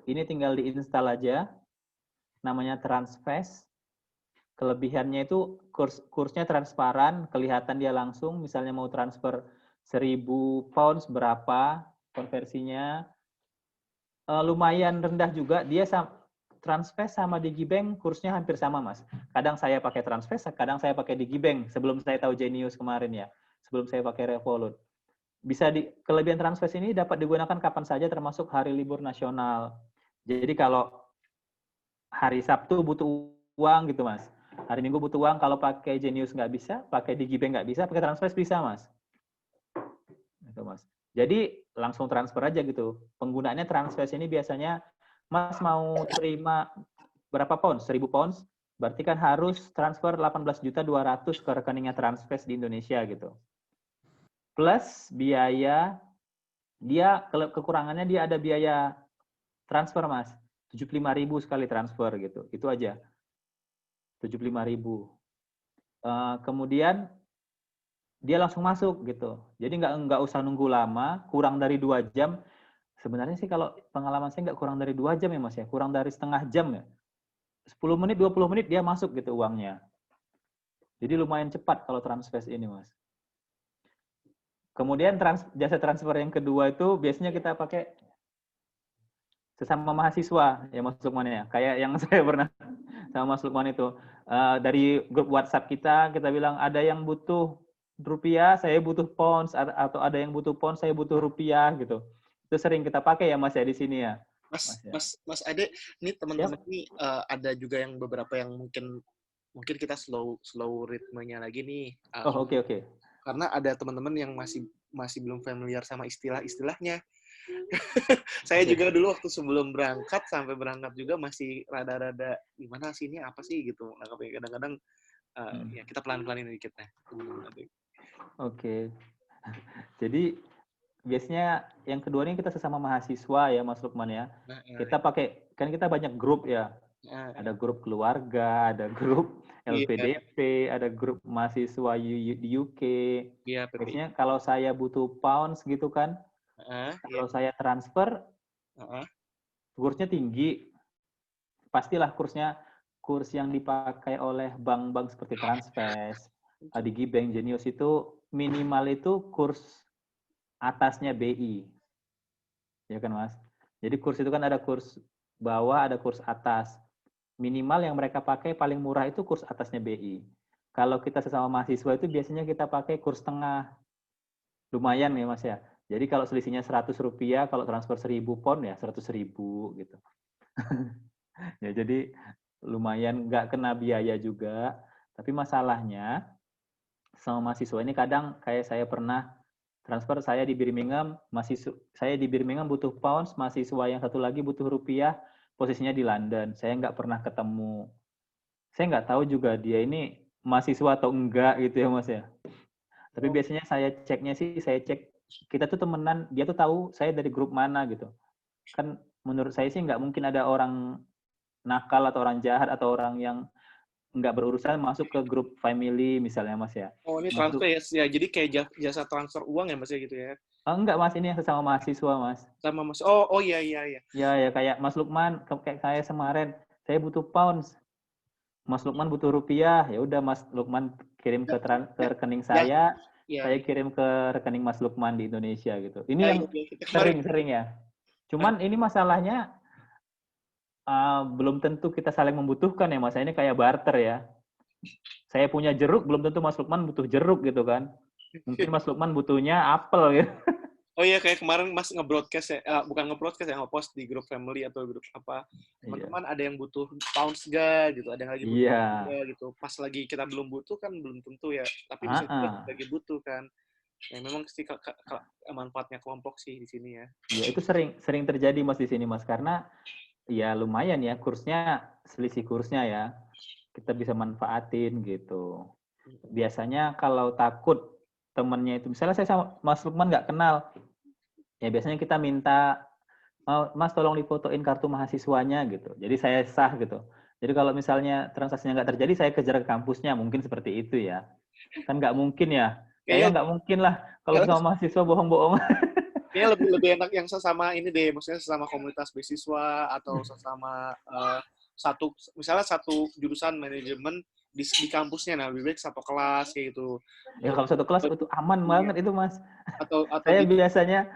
[SPEAKER 2] Ini tinggal diinstal aja. Namanya Transfast. Kelebihannya itu kursnya transparan, kelihatan dia langsung. Misalnya mau transfer 1.000 pounds berapa konversinya. Lumayan rendah juga. Dia Transfast sama Digibank kursnya hampir sama, Mas. Kadang saya pakai Transfast, kadang saya pakai Digibank sebelum saya tahu Genius kemarin ya. Sebelum saya pakai Revolut. Kelebihan Transfast ini dapat digunakan kapan saja termasuk hari libur nasional. Jadi kalau hari Sabtu butuh uang gitu, Mas. Hari Minggu butuh uang, kalau pakai Genius nggak bisa, pakai Digibank nggak bisa, pakai Transfast bisa, Mas. Gitu, Mas. Jadi langsung transfer aja gitu. Penggunaannya Transfast ini biasanya, Mas mau terima berapa pounds? 1.000 pounds, berarti kan harus transfer 18.200.000 ke rekeningnya Transfast di Indonesia gitu. Plus biaya, kekurangannya dia ada biaya transfer, Mas. 75.000 sekali transfer gitu. Itu aja. 75.000. Kemudian dia langsung masuk gitu. Jadi nggak usah nunggu lama, kurang dari 2 jam. Sebenarnya sih kalau pengalaman saya nggak kurang dari 2 jam ya, Mas ya. Kurang dari setengah jam ya. 10 menit, 20 menit dia masuk gitu uangnya. Jadi lumayan cepat kalau Transfast ini, Mas. Kemudian jasa transfer yang kedua itu biasanya kita pakai sesama mahasiswa ya, Mas Lukman ya. Kayak yang saya pernah sama Mas Lukman itu. Dari grup WhatsApp kita bilang ada yang butuh rupiah, saya butuh pounds, atau ada yang butuh pounds, saya butuh rupiah gitu. Itu sering kita pakai ya, Mas ya di sini ya.
[SPEAKER 1] Mas Ade, ini teman-teman ini ada juga yang beberapa yang mungkin kita slow ritmenya lagi nih.
[SPEAKER 2] Oke.
[SPEAKER 1] Karena ada teman-teman yang masih belum familiar sama istilah-istilahnya. Saya juga dulu waktu sebelum berangkat sampai berangkat juga masih rada-rada gimana sih ini apa sih gitu. Kadang-kadang ya kita pelan-pelanin dikit ya.
[SPEAKER 2] Oke. Jadi biasanya yang kedua ini kita sesama mahasiswa ya, Mas Lukman ya. Kita pakai, kan kita banyak grup ya. Ada grup keluarga, ada grup LPDP, ada grup mahasiswa di UK. Biasanya kalau saya butuh pounds gitu kan, kalau saya transfer, kursnya tinggi. Pastilah kurs yang dipakai oleh bank-bank seperti Transfast, Digibank, Genius itu minimal itu kurs atasnya BI. Ya kan, Mas? Jadi kurs itu kan ada kurs bawah, ada kurs atas. Minimal yang mereka pakai paling murah itu kurs atasnya BI. Kalau kita sesama mahasiswa itu biasanya kita pakai kurs tengah. Lumayan ya, Mas ya. Jadi kalau selisihnya 100 rupiah, kalau transfer 1.000 pound ya 100.000 gitu. Ya, jadi lumayan nggak kena biaya juga. Tapi masalahnya sama mahasiswa ini kadang kayak saya pernah transfer, saya di Birmingham butuh pounds, mahasiswa yang satu lagi butuh rupiah, posisinya di London. Saya nggak pernah ketemu. Saya nggak tahu juga dia ini mahasiswa atau enggak gitu ya, Mas ya. Tapi biasanya saya cek kita tuh temenan, dia tuh tahu saya dari grup mana gitu. Kan menurut saya sih nggak mungkin ada orang nakal atau orang jahat atau orang yang nggak berurusan masuk ke grup family misalnya, Mas ya.
[SPEAKER 1] Oh, ini transfer ya. Jadi kayak jasa transfer uang ya, Mas ya gitu ya?
[SPEAKER 2] Enggak, Mas, ini yang sesama mahasiswa, Mas.
[SPEAKER 1] Sama Mas. Oh iya.
[SPEAKER 2] Ya kayak Mas Lukman, kayak saya kemarin, saya butuh pounds. Mas Lukman butuh rupiah, ya udah Mas Lukman kirim ke rekening saya kirim ke rekening Mas Lukman di Indonesia gitu. Ini yang sering ya. Cuman ini masalahnya belum tentu kita saling membutuhkan ya, Mas. Ini kayak barter ya. Saya punya jeruk, belum tentu Mas Lukman butuh jeruk gitu kan. Mungkin Mas Lukman butuhnya apel gitu.
[SPEAKER 1] Oh iya, kayak kemarin Mas nge-broadcast ya, bukan nge-broadcast ya, nge-post di grup family atau grup apa. Teman-teman ada yang butuh pounds gak gitu, ada yang lagi butuh pounds gak gitu. Pas lagi kita belum butuh kan belum tentu ya, tapi bisa juga lagi butuh kan. Ya memang sih manfaatnya kelompok sih di sini ya.
[SPEAKER 2] Ya itu sering terjadi Mas di sini Mas, karena ya lumayan ya kursnya, selisih kursnya ya. Kita bisa manfaatin gitu. Biasanya kalau takut temennya itu, misalnya saya sama Mas Lukman nggak kenal, ya biasanya kita minta, Mas tolong difotoin kartu mahasiswanya gitu. Jadi saya sah gitu. Jadi kalau misalnya transaksinya nggak terjadi, saya kejar ke kampusnya, mungkin seperti itu ya. Kan nggak mungkin ya. Kayaknya
[SPEAKER 1] Kayaknya
[SPEAKER 2] nggak mungkin lah kalau sama mahasiswa bohong-bohong.
[SPEAKER 1] kayaknya lebih enak yang sesama ini deh, maksudnya sesama komunitas beasiswa atau sesama misalnya satu jurusan manajemen di kampusnya, nah lebih baik satu kelas kayak gitu.
[SPEAKER 2] Ya kalau satu kelas itu aman banget itu Mas.
[SPEAKER 1] Atau
[SPEAKER 2] Saya biasanya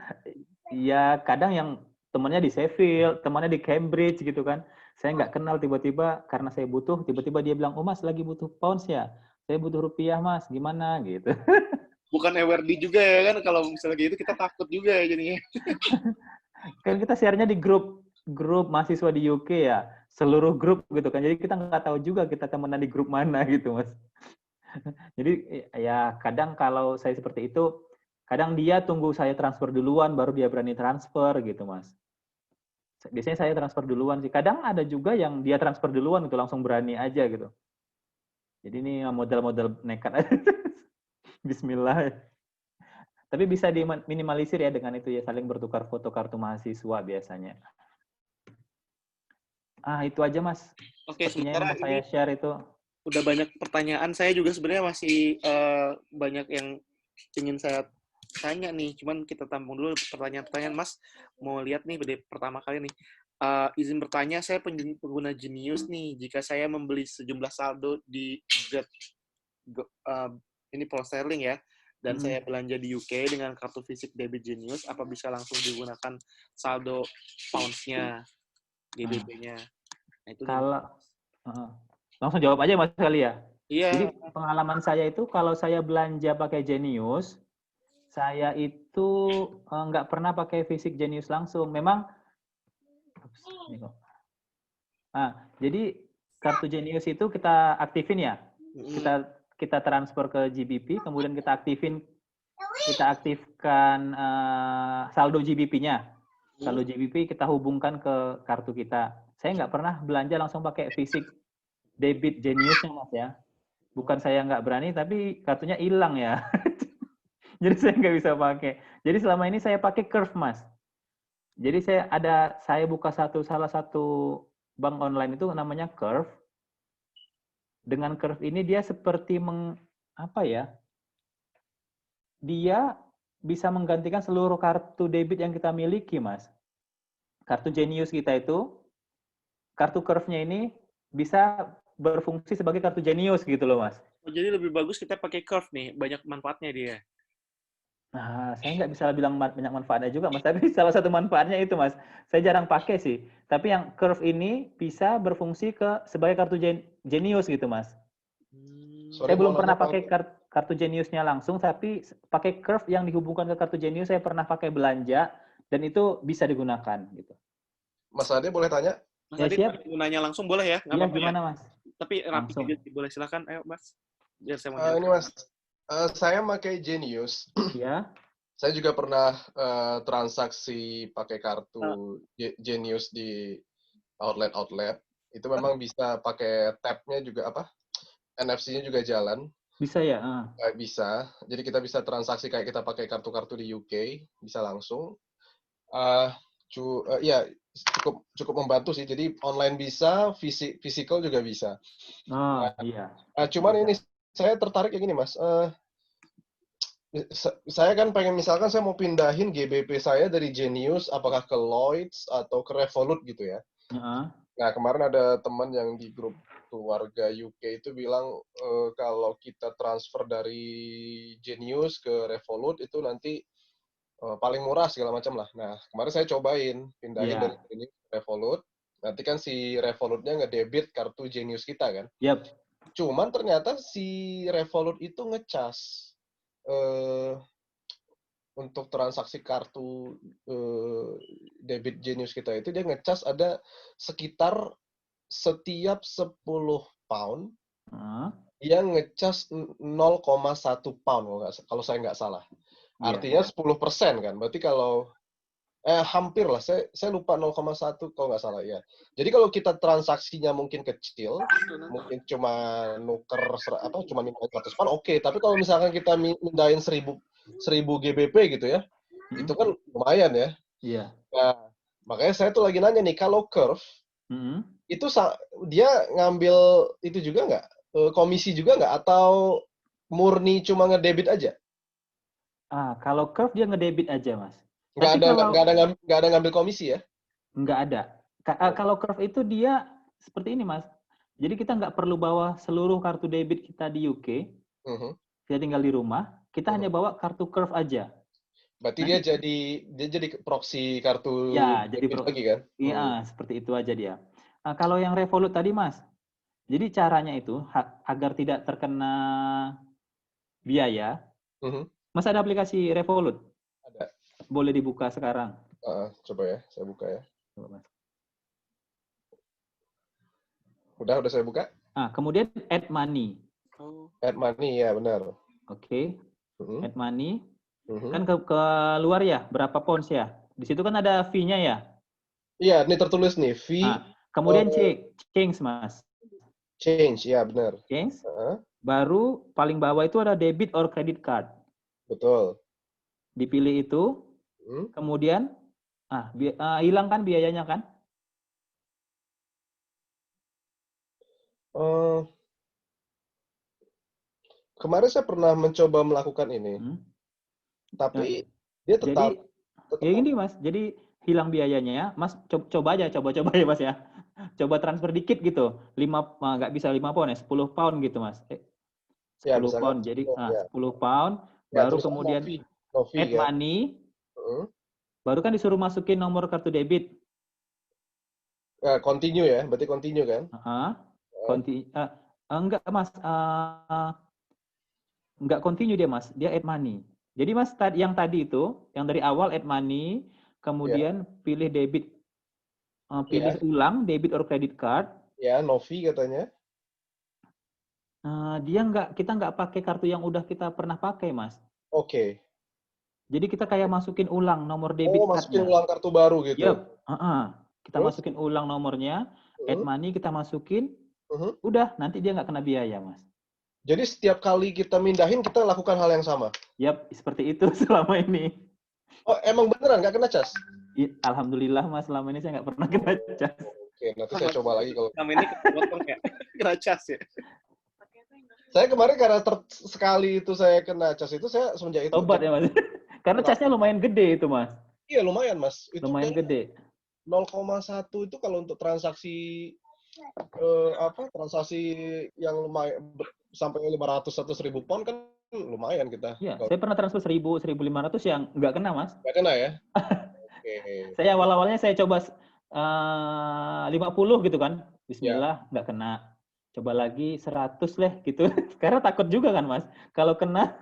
[SPEAKER 2] ya kadang yang temannya di Sheffield, temannya di Cambridge gitu kan. Saya nggak kenal, tiba-tiba karena saya butuh, tiba-tiba dia bilang, "Oh Mas lagi butuh pounds ya? Saya butuh rupiah Mas, gimana?" gitu.
[SPEAKER 1] bukan awardee juga ya kan, kalau misalnya gitu kita takut juga ya jadinya.
[SPEAKER 2] Kan kita share-nya di grup mahasiswa di UK ya, seluruh grup gitu kan. Jadi kita nggak tahu juga kita temenan di grup mana gitu Mas. Jadi ya kadang kalau saya seperti itu, kadang dia tunggu saya transfer duluan baru dia berani transfer gitu Mas. Biasanya saya transfer duluan sih. Kadang ada juga yang dia transfer duluan gitu, langsung berani aja gitu. Jadi ini model-model nekat. Bismillah. Tapi bisa diminimalisir ya dengan itu ya, saling bertukar foto kartu mahasiswa biasanya. Itu aja Mas.
[SPEAKER 1] Oke,
[SPEAKER 2] Sepertinya yang
[SPEAKER 1] sementara
[SPEAKER 2] mau saya
[SPEAKER 1] ini
[SPEAKER 2] share itu.
[SPEAKER 1] udah banyak pertanyaan. Saya juga sebenarnya masih banyak yang ingin saya tanya nih. Cuman kita tampung dulu pertanyaan-pertanyaan. Mas mau lihat nih dari pertama kali nih. Izin bertanya, saya pengguna Genius nih. Jika saya membeli sejumlah saldo di ini pound sterling ya, dan saya belanja di UK dengan kartu fisik debit Genius, apa bisa langsung digunakan saldo pounds-nya, GBP-nya? Nah, itu
[SPEAKER 2] Kalau langsung jawab aja Mas kali ya.
[SPEAKER 1] iya.
[SPEAKER 2] Jadi pengalaman saya itu kalau saya belanja pakai Genius, saya itu nggak pernah pakai fisik Genius langsung. Memang jadi kartu Genius itu kita aktifin ya. Kita transfer ke GBP, kemudian kita aktifkan saldo GBP-nya. Saldo GBP kita hubungkan ke kartu kita. Saya nggak pernah belanja langsung pakai fisik debit Genius-nya Mas ya. Bukan saya nggak berani, tapi kartunya hilang ya. Jadi saya nggak bisa pakai. Jadi selama ini saya pakai Curve Mas. Jadi saya buka salah satu bank online itu namanya Curve. Dengan Curve ini dia seperti dia bisa menggantikan seluruh kartu debit yang kita miliki, Mas. Kartu Genius kita itu, kartu Curve-nya ini bisa berfungsi sebagai kartu Genius gitu loh, Mas.
[SPEAKER 1] Oh, jadi lebih bagus kita pakai Curve nih, banyak manfaatnya dia.
[SPEAKER 2] Nah, saya nggak bisa bilang banyak manfaatnya juga, Mas. Tapi salah satu manfaatnya itu, Mas. Saya jarang pakai sih. Tapi yang Curve ini bisa berfungsi sebagai kartu Genius gitu, Mas. Saya belum pernah pakai kartu Genius-nya langsung, tapi pakai Curve yang dihubungkan ke kartu Genius, saya pernah pakai belanja, dan itu bisa digunakan. Gitu.
[SPEAKER 5] Mas Ade boleh tanya?
[SPEAKER 1] Mas Ade, gunanya langsung boleh ya? Nggak apa-apa
[SPEAKER 2] gimana,
[SPEAKER 1] ya?
[SPEAKER 2] Mas?
[SPEAKER 1] Tapi rapi juga, boleh silakan. Ayo, Mas. Biar saya mau
[SPEAKER 5] ini, Mas. Saya pakai Genius.
[SPEAKER 2] Iya.
[SPEAKER 5] Saya juga pernah transaksi pakai kartu Genius di outlet. Itu memang bisa pakai tab-nya juga NFC-nya juga jalan.
[SPEAKER 2] Bisa ya?
[SPEAKER 5] Bisa. Jadi kita bisa transaksi kayak kita pakai kartu-kartu di UK, bisa langsung. Ya, cukup membantu sih. Jadi online bisa, physical juga bisa.
[SPEAKER 2] Iya.
[SPEAKER 5] Cuman ini saya tertarik kayak gini, Mas. Saya kan pengen, misalkan saya mau pindahin GBP saya dari Genius, apakah ke Lloyds atau ke Revolut gitu ya. Nah, kemarin ada teman yang di grup keluarga UK itu bilang kalau kita transfer dari Genius ke Revolut itu nanti paling murah segala macam lah. Nah, kemarin saya cobain pindahin dari Genius ke Revolut. Nanti kan si Revolutnya ngedebit kartu Genius kita kan.
[SPEAKER 2] Yep.
[SPEAKER 5] Cuman ternyata si Revolut itu ngecas untuk transaksi kartu debit Genius kita itu, dia ngecas ada sekitar setiap 10 pound yang ngecas 0,1 pound kalau saya nggak salah. Artinya 10% kan. Berarti kalau hampir lah, saya lupa 0,1 kalau nggak salah ya. Jadi kalau kita transaksinya mungkin kecil, mungkin cuma nuker cuma minta 100 pound, oke. Tapi kalau misalkan kita mindahin 1000 GBP gitu ya, itu kan lumayan ya.
[SPEAKER 2] Iya.
[SPEAKER 5] Nah, makanya saya tuh lagi nanya nih, kalau Curve itu dia ngambil itu juga nggak? Komisi juga nggak? Atau murni cuma ngedebit aja?
[SPEAKER 2] Kalau Curve dia ngedebit aja, Mas.
[SPEAKER 5] Nggak ada ngambil komisi ya?
[SPEAKER 2] Nggak ada. Kalau Curve itu dia seperti ini, Mas. Jadi kita nggak perlu bawa seluruh kartu debit kita di UK. Kita tinggal di rumah, kita hanya bawa kartu Curve aja.
[SPEAKER 5] Berarti dia jadi proxy kartu
[SPEAKER 2] debit
[SPEAKER 5] lagi kan?
[SPEAKER 2] Iya, seperti itu aja dia. Nah, kalau yang Revolut tadi, Mas. Jadi caranya itu agar tidak terkena biaya. Mas ada aplikasi Revolut?
[SPEAKER 5] Ada.
[SPEAKER 2] Boleh dibuka sekarang.
[SPEAKER 5] Coba ya, saya buka ya.
[SPEAKER 2] Coba, Mas.
[SPEAKER 5] Udah saya buka.
[SPEAKER 2] Kemudian add money.
[SPEAKER 5] Add money, ya benar.
[SPEAKER 2] Oke. Add money. Kan ke luar ya, berapa pounds ya? Di situ kan ada fee-nya ya?
[SPEAKER 5] Iya, ini tertulis nih, fee.
[SPEAKER 2] Kemudian change, Mas.
[SPEAKER 5] Change, ya benar.
[SPEAKER 2] Change. Baru paling bawah itu ada debit or credit card.
[SPEAKER 5] Betul.
[SPEAKER 2] Dipilih itu. Kemudian, hilang kan biayanya kan?
[SPEAKER 5] Kemarin saya pernah mencoba melakukan ini. Tapi dia tetap
[SPEAKER 2] ini, Mas. Jadi hilang biayanya, Mas. Coba ya, Mas ya. Coba transfer dikit gitu. 5 nggak bisa 5 pound ya, 10 pound gitu, Mas. 10 pound. Jadi 10 pound, baru kemudian add money. Baru kan disuruh masukin nomor kartu debit.
[SPEAKER 5] Continue ya, berarti continue kan?
[SPEAKER 2] Enggak, Mas. Enggak continue dia, Mas. Dia add money. Jadi, Mas, yang tadi itu, yang dari awal add money, kemudian pilih debit, pilih ulang debit or credit card.
[SPEAKER 5] Ya, no fee katanya.
[SPEAKER 2] Kita nggak pakai kartu yang udah kita pernah pakai, Mas.
[SPEAKER 5] Oke.
[SPEAKER 2] Jadi kita kayak masukin ulang nomor debit card-nya.
[SPEAKER 5] Masukin ulang kartu baru gitu.
[SPEAKER 2] Yep. Kita masukin ulang nomornya, add money kita masukin, udah nanti dia nggak kena biaya, Mas.
[SPEAKER 5] Jadi setiap kali kita mindahin, kita lakukan hal yang sama?
[SPEAKER 2] Yap, seperti itu selama ini.
[SPEAKER 5] Oh, emang beneran nggak kena cas?
[SPEAKER 2] Alhamdulillah, Mas, selama ini saya nggak pernah kena cas.
[SPEAKER 5] Oke, nanti saya coba lagi kalau...
[SPEAKER 1] Selama ini kepotong ya, kena cas ya?
[SPEAKER 5] Saya kemarin karena sekali itu saya kena cas itu, saya semenjak itu...
[SPEAKER 2] Tobat ya, Mas? Karena casnya lumayan gede itu, Mas.
[SPEAKER 5] Iya, lumayan, Mas. Itu
[SPEAKER 2] lumayan gede.
[SPEAKER 5] 0,1 itu kalau untuk transaksi... transaksi yang lumayan sampai 500 atau 1000 pound kan lumayan kita.
[SPEAKER 2] Iya, saya pernah transfer 1000, 1500 yang nggak kena, Mas.
[SPEAKER 5] Nggak kena ya? Oke.
[SPEAKER 2] Saya awal-awalnya saya coba 50 gitu kan. Bismillah, nggak kena. Coba lagi 100 lah gitu. Karena takut juga kan, Mas. Kalau kena,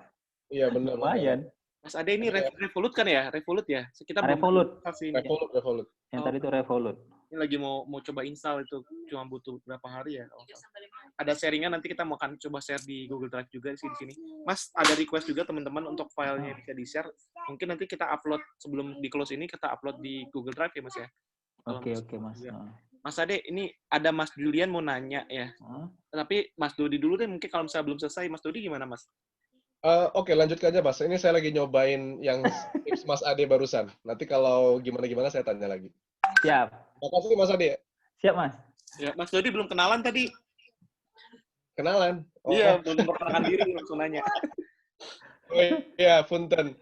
[SPEAKER 5] iya benar.
[SPEAKER 2] Lumayan.
[SPEAKER 1] Mas Ade ini Revolut kan ya? Revolut ya?
[SPEAKER 2] Kita Revolut.
[SPEAKER 5] Revolut.
[SPEAKER 2] Yang tadi itu Revolut.
[SPEAKER 1] Ini lagi mau coba install itu, cuma butuh berapa hari ya? Ada sharingan, nanti kita mau akan coba share di Google Drive juga di sini. Mas, ada request juga teman-teman untuk filenya bisa di-share. Mungkin nanti kita upload sebelum di close ini, kita upload di Google Drive ya, Mas ya?
[SPEAKER 2] Oke, Mas.
[SPEAKER 1] Mas Ade, ini ada Mas Julian mau nanya ya. Tapi Mas Dodi dulu deh, mungkin kalau misalnya belum selesai. Mas Dodi gimana, Mas?
[SPEAKER 5] Oke, lanjut aja, Mas. Ini saya lagi nyobain yang tips Mas Ade barusan. Nanti kalau gimana-gimana saya tanya lagi.
[SPEAKER 2] Siap.
[SPEAKER 5] Makasih, Mas Ade.
[SPEAKER 2] Siap, Mas.
[SPEAKER 1] Ya, Mas Dodi belum kenalan tadi.
[SPEAKER 5] Kenalan?
[SPEAKER 1] Iya, belum memperkenalkan diri, langsung nanya.
[SPEAKER 5] Oh iya, punten.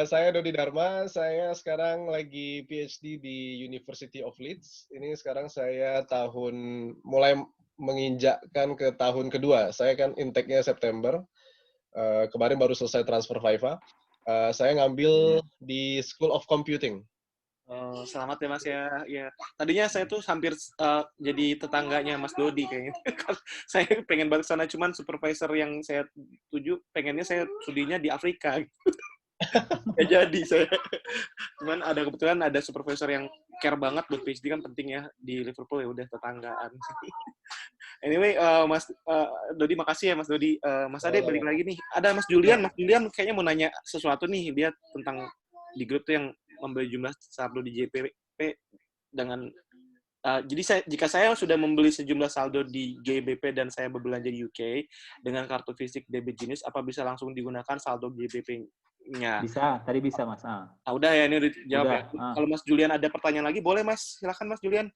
[SPEAKER 5] Saya Dodi Dharma, saya sekarang lagi PhD di University of Leeds. Ini sekarang saya mulai menginjakkan ke tahun kedua. Saya kan intake-nya September. Kemarin baru selesai transfer Viva. Saya ngambil di School of Computing.
[SPEAKER 1] Selamat ya, Mas ya. Ya, tadinya saya tuh hampir jadi tetangganya Mas Dodi kayaknya. Saya pengen balik sana, cuman supervisor yang saya tuju pengennya saya studinya di Afrika. Nggak jadi saya. Cuman kebetulan ada supervisor yang care banget buat PhD kan penting ya di Liverpool, ya udah tetanggaan. Anyway, Mas Dodi, makasih ya Mas Dodi. Mas Ade balik lagi nih. Ada Mas Julian. Mas Julian kayaknya mau nanya sesuatu nih. Dia tentang di grup tuh yang membeli jumlah saldo di JPP dengan jadi jika saya sudah membeli sejumlah saldo di GBP dan saya berbelanja di UK dengan kartu fisik debit Genius, apa bisa langsung digunakan saldo GBP-nya?
[SPEAKER 2] Bisa, tadi bisa Mas.
[SPEAKER 1] Udah ya, ini udah jawab
[SPEAKER 2] Udah,
[SPEAKER 1] ya. Kalau Mas Julian ada pertanyaan lagi, boleh Mas. Silakan Mas Julian.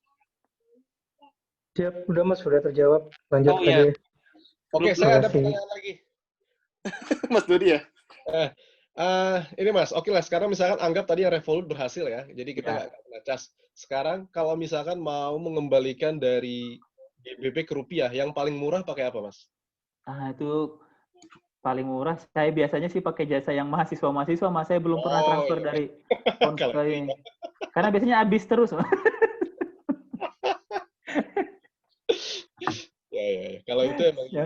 [SPEAKER 6] Siap, udah Mas, sudah terjawab. Lanjut
[SPEAKER 1] Oh, iya.
[SPEAKER 6] aja.
[SPEAKER 5] Oke, saya ada pertanyaan lagi.
[SPEAKER 1] Mas Dodi ya?
[SPEAKER 5] Ini Mas, oke lah. Sekarang misalkan anggap tadi yang Revolut berhasil ya, jadi kita nggak kena cas. Sekarang kalau misalkan mau mengembalikan dari GBP ke rupiah, yang paling murah pakai apa Mas?
[SPEAKER 2] Itu paling murah. Saya biasanya sih pakai jasa yang mahasiswa-mahasiswa, Mas. Saya belum pernah transfer dari konto ini. Karena biasanya habis terus.
[SPEAKER 5] Ya. Kalau itu emang.
[SPEAKER 1] Iya.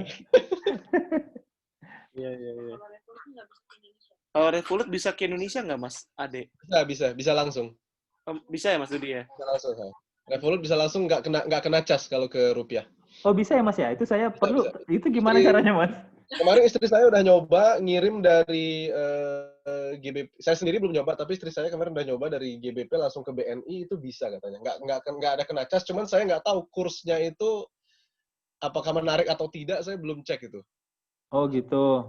[SPEAKER 1] Kalau Revolut bisa ke Indonesia nggak, Mas Ade?
[SPEAKER 5] Bisa langsung.
[SPEAKER 1] Bisa ya, Mas Dodi ya?
[SPEAKER 5] Bisa langsung. Revolut bisa langsung, nggak kena cas kalau ke rupiah.
[SPEAKER 2] Oh, bisa ya, Mas ya? Itu saya perlu. Itu gimana caranya, Mas?
[SPEAKER 5] Kemarin istri saya udah nyoba ngirim dari GBP. Saya sendiri belum nyoba, tapi istri saya kemarin udah nyoba dari GBP langsung ke BNI, itu bisa katanya. Nggak ada kena cas, cuman saya nggak tahu kursnya itu apakah menarik atau tidak, saya belum cek itu.
[SPEAKER 2] Oh gitu.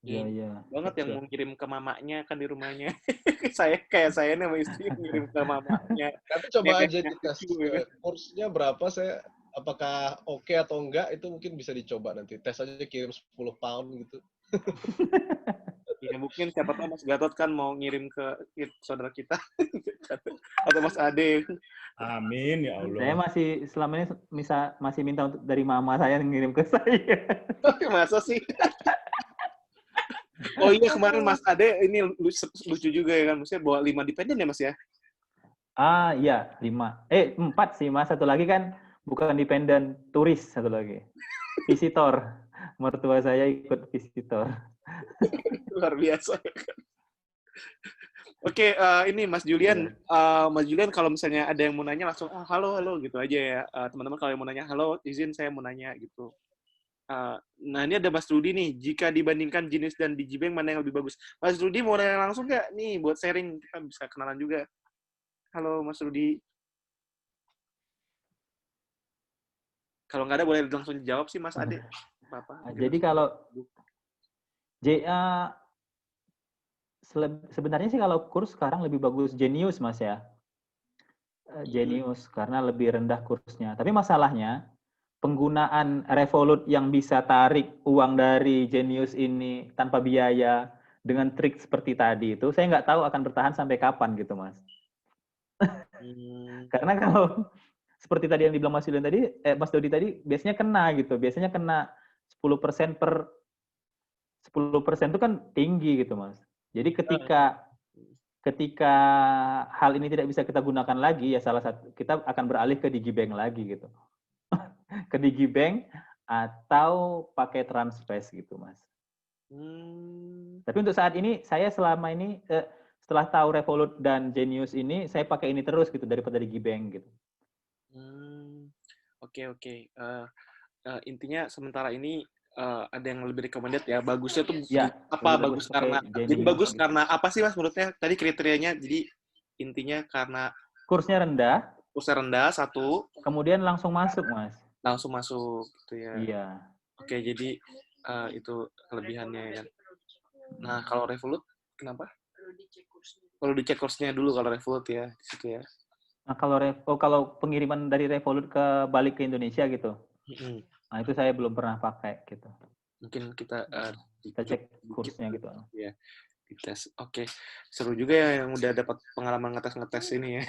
[SPEAKER 1] Iya. Banget yang mau kirim ke mamanya kan di rumahnya. saya nih sama istri ngirim ke mamanya.
[SPEAKER 5] Tapi coba aja dites kursnya berapa, apakah oke atau enggak, itu mungkin bisa dicoba nanti. Tes aja kirim 10 pound gitu.
[SPEAKER 1] Ya mungkin siapa tahu Mas Gatot kan mau ngirim ke saudara kita. Atau Mas Ade.
[SPEAKER 3] Amin ya Allah.
[SPEAKER 2] Saya masih selama ini masih minta dari mama saya ngirim ke saya.
[SPEAKER 1] Masa sih? Oh iya, kemarin Mas Ade ini lucu juga ya kan, maksudnya bawa 5 dependen ya Mas ya?
[SPEAKER 2] Iya, 5. 4 sih Mas, satu lagi kan bukan dependen, turis satu lagi. Visitor. Mertua saya ikut visitor.
[SPEAKER 1] Luar biasa. Oke, ini Mas Julian. Mas Julian kalau misalnya ada yang mau nanya langsung halo gitu aja ya. Teman-teman kalau yang mau nanya, halo, izin saya mau nanya gitu. Nah, ini ada Mas Rudi nih. Jika dibandingkan Genius dan Digibank, mana yang lebih bagus? Mas Rudi mau nanya langsung nggak? Nih, buat sharing. Kita bisa kenalan juga. Halo, Mas Rudi. Kalau nggak ada, boleh langsung jawab sih, Mas Ade.
[SPEAKER 2] Jadi kalau sebenarnya sih kalau kurs sekarang lebih bagus Genius, Mas ya. Genius, karena lebih rendah kursnya. Tapi masalahnya, penggunaan Revolut yang bisa tarik uang dari Genius ini tanpa biaya dengan trik seperti tadi itu, saya nggak tahu akan bertahan sampai kapan gitu, Mas. Karena kalau seperti tadi yang dibilang Mas Julian tadi, Mas Dodi tadi, biasanya kena gitu. Biasanya kena 10% per 10% itu kan tinggi gitu, Mas. Jadi ketika hal ini tidak bisa kita gunakan lagi, ya salah satu kita akan beralih ke Digibank lagi gitu. Ke Digibank atau pakai Transfast gitu, Mas. Tapi untuk saat ini saya selama ini setelah tahu Revolut dan Genius ini, saya pakai ini terus gitu daripada Digibank gitu.
[SPEAKER 1] Oke. Intinya sementara ini ada yang lebih recommended ya. Bagusnya tuh bagus karena jadi bagus gitu. Karena apa sih Mas menurutnya? Tadi kriterianya jadi intinya karena
[SPEAKER 2] kursnya rendah.
[SPEAKER 1] Kursnya rendah satu.
[SPEAKER 2] Kemudian langsung masuk, Mas.
[SPEAKER 1] Langsung masuk gitu ya.
[SPEAKER 2] Iya.
[SPEAKER 1] Oke, jadi itu kelebihannya ya. Nah, kalau Revolut kenapa? Perlu dicek kursnya dulu kalau Revolut ya, di situ ya.
[SPEAKER 2] Nah, kalau pengiriman dari Revolut balik ke Indonesia gitu. Nah, itu saya belum pernah pakai gitu.
[SPEAKER 1] Mungkin kita
[SPEAKER 2] cek kursnya gitu.
[SPEAKER 1] Ya, dites. Oke. Seru juga ya yang udah dapat pengalaman ngetes ini ya.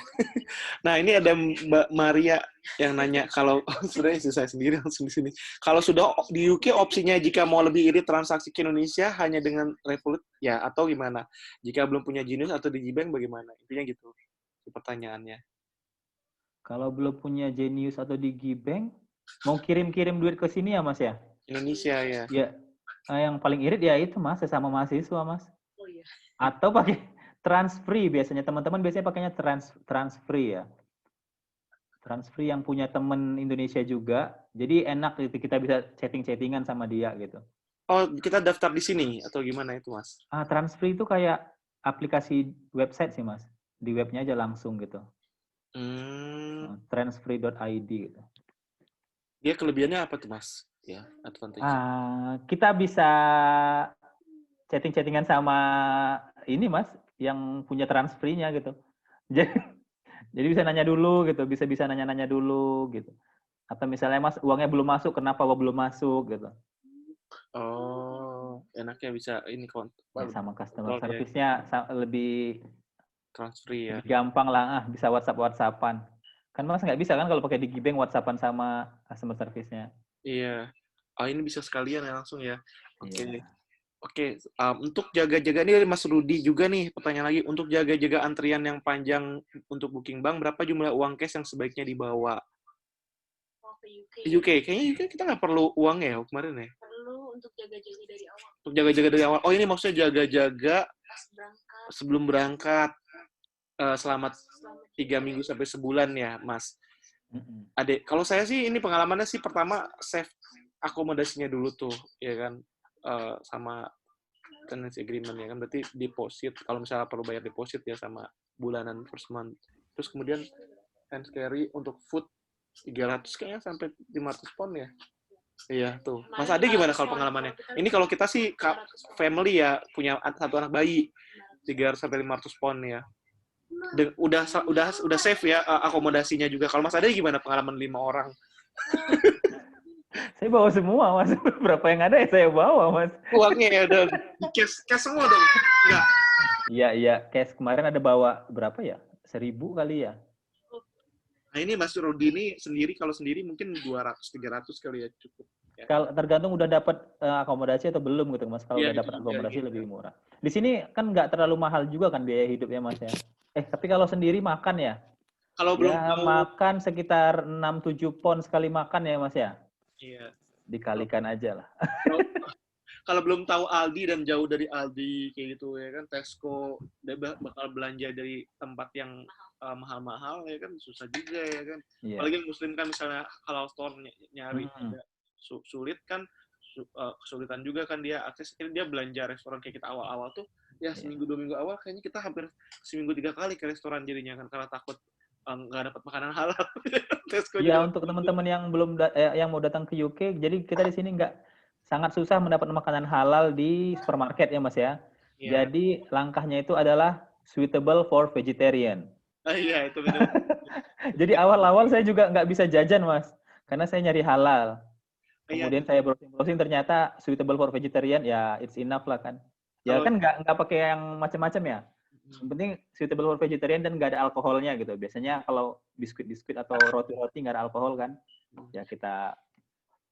[SPEAKER 1] Nah, ini ada Mbak Maria yang nanya kalau sebenarnya saya sendiri langsung di sini. Kalau sudah di UK opsinya jika mau lebih irit transaksi ke Indonesia hanya dengan Revolut ya atau gimana? Jika belum punya Genius atau Digibank bagaimana? Intinya gitu. Pertanyaannya.
[SPEAKER 2] Kalau belum punya Genius atau Digibank, mau kirim-kirim duit ke sini ya, Mas ya?
[SPEAKER 1] Indonesia ya.
[SPEAKER 2] Ya. Yang paling irit ya itu, Mas, sesama mahasiswa, Mas.
[SPEAKER 7] Oh iya.
[SPEAKER 2] Atau pakai Transfree biasanya. Teman-teman biasanya pakainya Transfree ya. Transfree yang punya teman Indonesia juga. Jadi enak gitu, kita bisa chatting-chattingan sama dia gitu.
[SPEAKER 1] Oh, kita daftar di sini atau gimana itu, Mas?
[SPEAKER 2] Transfree itu kayak aplikasi website sih, Mas. Di webnya aja langsung gitu. Transfree.id gitu.
[SPEAKER 1] Dia kelebihannya apa tuh, Mas? Ya, advantage.
[SPEAKER 2] Kita bisa chatting-chattingan sama ini, Mas, yang punya Transfree-nya gitu. Jadi bisa nanya dulu gitu, bisa nanya-nanya dulu gitu. Atau misalnya Mas uangnya belum masuk, kenapa belum masuk gitu.
[SPEAKER 1] Oh, enaknya bisa ini
[SPEAKER 2] Ya, sama customer service-nya lebih
[SPEAKER 1] Transfree ya.
[SPEAKER 2] Lebih gampang lah, bisa WhatsApp-WhatsAppan. Kan Mas nggak bisa kan kalau pakai Digibank WhatsAppan sama customer service-nya.
[SPEAKER 1] Iya. Oh, ini bisa sekalian ya langsung ya. Oke.
[SPEAKER 2] Iya.
[SPEAKER 1] Oke, untuk jaga-jaga ini dari Mas Rudi juga nih, pertanyaan lagi. Untuk jaga-jaga antrian yang panjang untuk booking bank, berapa jumlah uang cash yang sebaiknya dibawa? UK. Kayaknya UK kita nggak perlu uang ya kemarin ya?
[SPEAKER 7] Perlu untuk jaga-jaga dari awal.
[SPEAKER 1] Untuk jaga-jaga dari awal. Oh, ini maksudnya jaga-jaga sebelum berangkat. Selama 3 minggu sampai sebulan ya, Mas. Adek, kalau saya sih ini pengalamannya sih pertama save akomodasinya dulu tuh, ya kan, sama tenancy agreement ya kan, berarti deposit kalau misalnya perlu bayar deposit ya sama bulanan first month. Terus kemudian hand carry untuk food 300 kayaknya sampai 500 pound ya. Iya tuh. Mas Ade gimana kalau pengalamannya? Ini kalau kita sih family ya, punya satu anak bayi 300 sampai 500 pound ya. Udah save ya akomodasinya juga. Kalau Mas Ade gimana pengalaman 5 orang?
[SPEAKER 2] Saya bawa semua, Mas. Berapa yang ada ya saya bawa, Mas.
[SPEAKER 1] Uangnya ya udah cash semua dong. Enggak.
[SPEAKER 2] Iya, cash kemarin ada bawa berapa ya? 1.000 kali ya.
[SPEAKER 1] Nah, ini Mas Rudi ini kalau sendiri mungkin 200-300 kali ya cukup. Ya.
[SPEAKER 2] Kalau tergantung udah dapat akomodasi atau belum gitu, Mas. Kalau udah dapat akomodasi
[SPEAKER 1] gitu.
[SPEAKER 2] lebih murah. Di sini kan nggak terlalu mahal juga kan biaya hidupnya, Mas ya. Tapi kalau sendiri makan ya?
[SPEAKER 1] Kalau belum
[SPEAKER 2] makan sekitar 6-7 pound sekali makan ya, Mas ya?
[SPEAKER 1] Iya.
[SPEAKER 2] Dikalikan aja lah.
[SPEAKER 1] Kalau belum tahu Aldi dan jauh dari Aldi kayak gitu ya kan, Tesco bakal belanja dari tempat yang mahal-mahal ya kan, susah juga ya kan. Yeah. Apalagi Muslim kan misalnya halal store nyari sulit kan, kesulitan juga kan dia akses. Dia belanja restoran kayak kita awal-awal tuh ya seminggu 2 minggu awal kayaknya kita hampir seminggu 3 kali ke restoran jadinya kan, karena takut nggak dapat makanan halal.
[SPEAKER 2] Iya, untuk teman-teman yang yang mau datang ke UK, jadi kita di sini sangat susah mendapat makanan halal di supermarket ya, Mas ya. Yeah. Jadi langkahnya itu adalah suitable for vegetarian.
[SPEAKER 1] Iya, itu benar.
[SPEAKER 2] Jadi awal-awal saya juga nggak bisa jajan, Mas, karena saya nyari halal. Kemudian saya browsing ternyata suitable for vegetarian, ya it's enough lah kan. Ya kan nggak pakai yang macam-macam ya. Yang penting suitable for vegetarian dan nggak ada alkoholnya gitu. Biasanya kalau biskuit atau roti-roti nggak ada alkohol kan, ya kita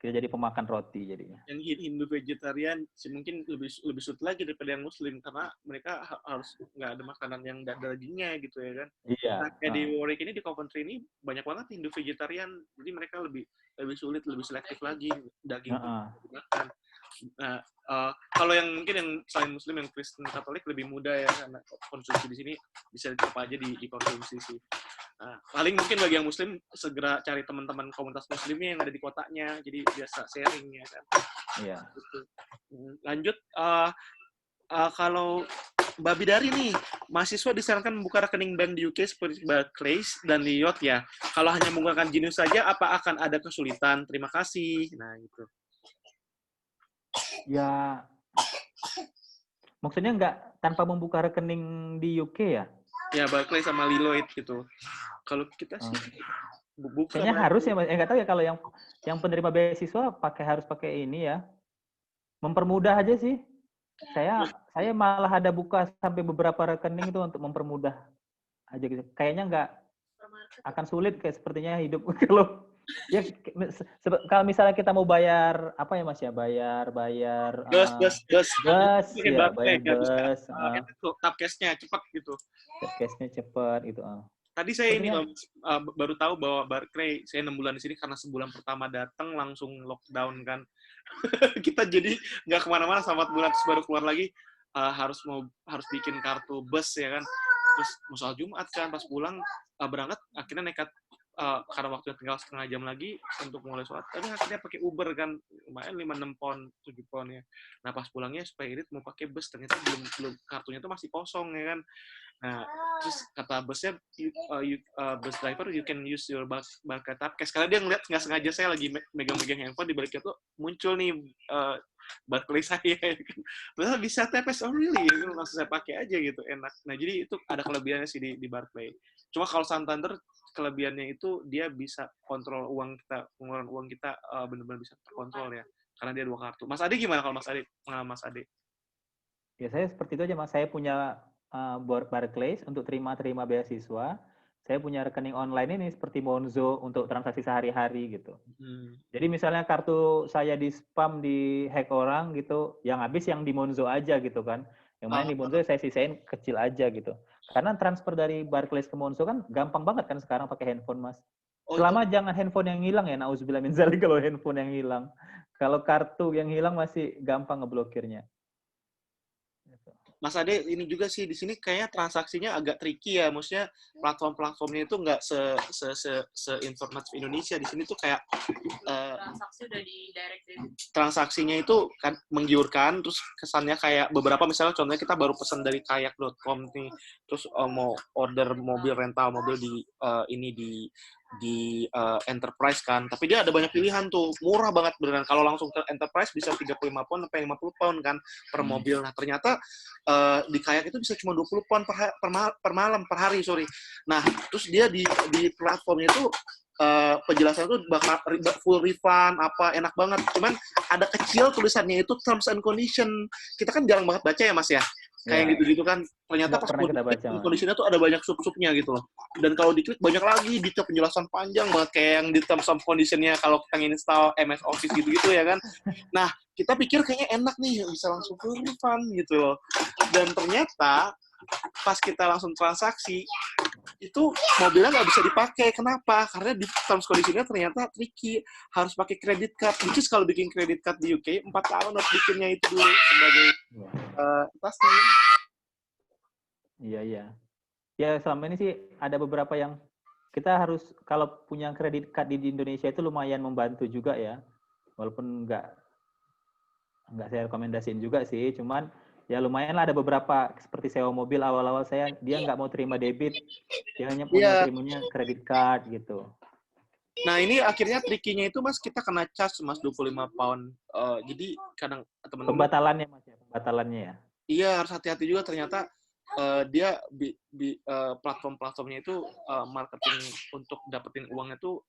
[SPEAKER 2] jadi pemakan roti jadinya.
[SPEAKER 1] Yang Hindu vegetarian mungkin lebih sulit lagi daripada yang Muslim, karena mereka harus nggak ada makanan yang dagingnya gitu ya kan.
[SPEAKER 2] Iya.
[SPEAKER 1] Nah, kayak di Warwick ini, di Coventry ini banyak banget Hindu vegetarian, jadi mereka lebih sulit, lebih selektif lagi daging makan. Nah, kalau yang mungkin yang selain Muslim, yang Kristen, Katolik lebih mudah ya, karena konsumsi di sini bisa apa aja dikonsumsi sih. Nah, paling mungkin bagi yang Muslim segera cari teman-teman komunitas Muslimnya yang ada di kotanya, jadi biasa sharing ya kan.
[SPEAKER 2] Iya.
[SPEAKER 1] Gitu. Lanjut, kalau Mbak Bidari nih, mahasiswa disarankan membuka rekening bank di UK seperti Barclays dan Lloyds ya. Kalau hanya menggunakan Genius saja, apa akan ada kesulitan? Terima kasih. Nah, gitu.
[SPEAKER 2] Ya, maksudnya nggak tanpa membuka rekening di UK ya?
[SPEAKER 1] Ya, Barclays sama Lloyds gitu. Kalau kita sih buka.
[SPEAKER 2] Kayaknya harus ya, nggak tahu ya kalau yang penerima beasiswa harus pakai ini ya. Mempermudah aja sih. Saya malah ada buka sampai beberapa rekening itu untuk mempermudah aja gitu. Kayaknya nggak akan sulit kayak sepertinya hidup kalau ya kalau misalnya kita mau bayar apa ya Mas ya, bayar
[SPEAKER 1] gas
[SPEAKER 2] ya, bayar gas,
[SPEAKER 1] tap cashnya cepat gitu.
[SPEAKER 2] Cashnya cepat gitu.
[SPEAKER 1] Tadi saya baru tahu bahwa Barclays, saya 6 bulan di sini karena sebulan pertama datang langsung lockdown kan. Kita jadi nggak kemana-mana sama 4 bulan terus baru keluar lagi. harus bikin kartu bus ya kan. Terus mau sholat Jumat kan, pas pulang berangkat akhirnya nekat karena waktunya tinggal setengah jam lagi untuk mulai sholat, tapi akhirnya pakai Uber kan, lumayan 5-6 pound, 7 pound ya. Nah pas pulangnya supaya irit mau pakai bus, ternyata belum kartunya tuh masih kosong ya kan. Nah terus kata busnya, bus driver, you can use your Barclaycard cash. Karena dia ngeliat nggak sengaja saya lagi megang-megang handphone, di baliknya tuh muncul nih Barclays saya ya kan. Padahal bisa TPS, oh really? Langsung saya pakai aja gitu, enak. Nah jadi itu ada kelebihannya sih di Barclays. Cuma kalau Santander kelebihannya itu dia bisa kontrol uang kita, pengeluaran uang kita benar-benar bisa terkontrol ya, karena dia 2 kartu. Mas Ade gimana kalau Mas Ade, pengalaman Mas Ade?
[SPEAKER 2] Ya saya seperti itu aja Mas. Saya punya Barclays untuk terima beasiswa. Saya punya rekening online ini seperti Monzo untuk transaksi sehari-hari gitu. Jadi misalnya kartu saya di spam, di hack orang gitu, yang habis yang di Monzo aja gitu kan. Yang mana di Monzo saya sisain kecil aja gitu. Karena transfer dari Barclays ke Monzo kan gampang banget kan sekarang pakai handphone Mas. Selama jangan handphone yang hilang ya, nauzubillah min dzalik kalau handphone yang hilang. Kalau kartu yang hilang masih gampang ngeblokirnya.
[SPEAKER 1] Mas Ade, ini juga sih di sini kayaknya transaksinya agak tricky ya, maksudnya platform-platformnya itu nggak se-informatif Indonesia. Di sini tuh kayak
[SPEAKER 7] transaksi udah di direct
[SPEAKER 1] transaksinya itu kan menggiurkan, terus kesannya kayak beberapa, misalnya contohnya kita baru pesan dari kayak.com nih, terus mau order mobil, rental mobil di Enterprise kan, tapi dia ada banyak pilihan tuh, murah banget beneran. Kalau langsung ke Enterprise bisa 35 pound sampai 50 pound kan per mobil. Nah ternyata di kayak itu bisa cuma 20 pound per malam, per hari, sorry. Nah terus dia di platformnya itu penjelasan itu bakal full refund, apa enak banget. Cuman ada kecil tulisannya itu terms and condition. Kita kan jarang banget baca ya Mas ya. Kayak gitu-gitu kan. Ternyata pas conditionnya tuh ada banyak sub-subnya gitu loh. Dan kalau diklik banyak lagi, detail penjelasan panjang banget kayak yang di terms and condition-nya kalau kita install MS Office gitu-gitu ya kan. Nah, kita pikir kayaknya enak nih, bisa langsung full refund gitu loh. Dan ternyata pas kita langsung transaksi, itu mobilnya nggak bisa dipakai. Kenapa? Karena di terms condition-nya ternyata tricky. Harus pakai credit card. Which is kalau bikin credit card di UK, 4 tahun harus bikinnya itu dulu sebagai pasti.
[SPEAKER 2] Iya. Ya selama ini sih ada beberapa yang kita harus, kalau punya credit card di Indonesia itu lumayan membantu juga ya. Walaupun nggak saya rekomendasiin juga sih, cuman ya lumayan lah, ada beberapa seperti sewa mobil awal-awal dia nggak mau terima debit, dia hanya terimanya kredit card gitu.
[SPEAKER 1] Nah ini akhirnya trikinya itu Mas, kita kena charge Mas 25 pound. Jadi kadang teman-teman
[SPEAKER 2] pembatalannya ya.
[SPEAKER 1] Iya, harus hati-hati juga. Ternyata dia platform-platformnya itu marketing untuk dapetin uangnya tuh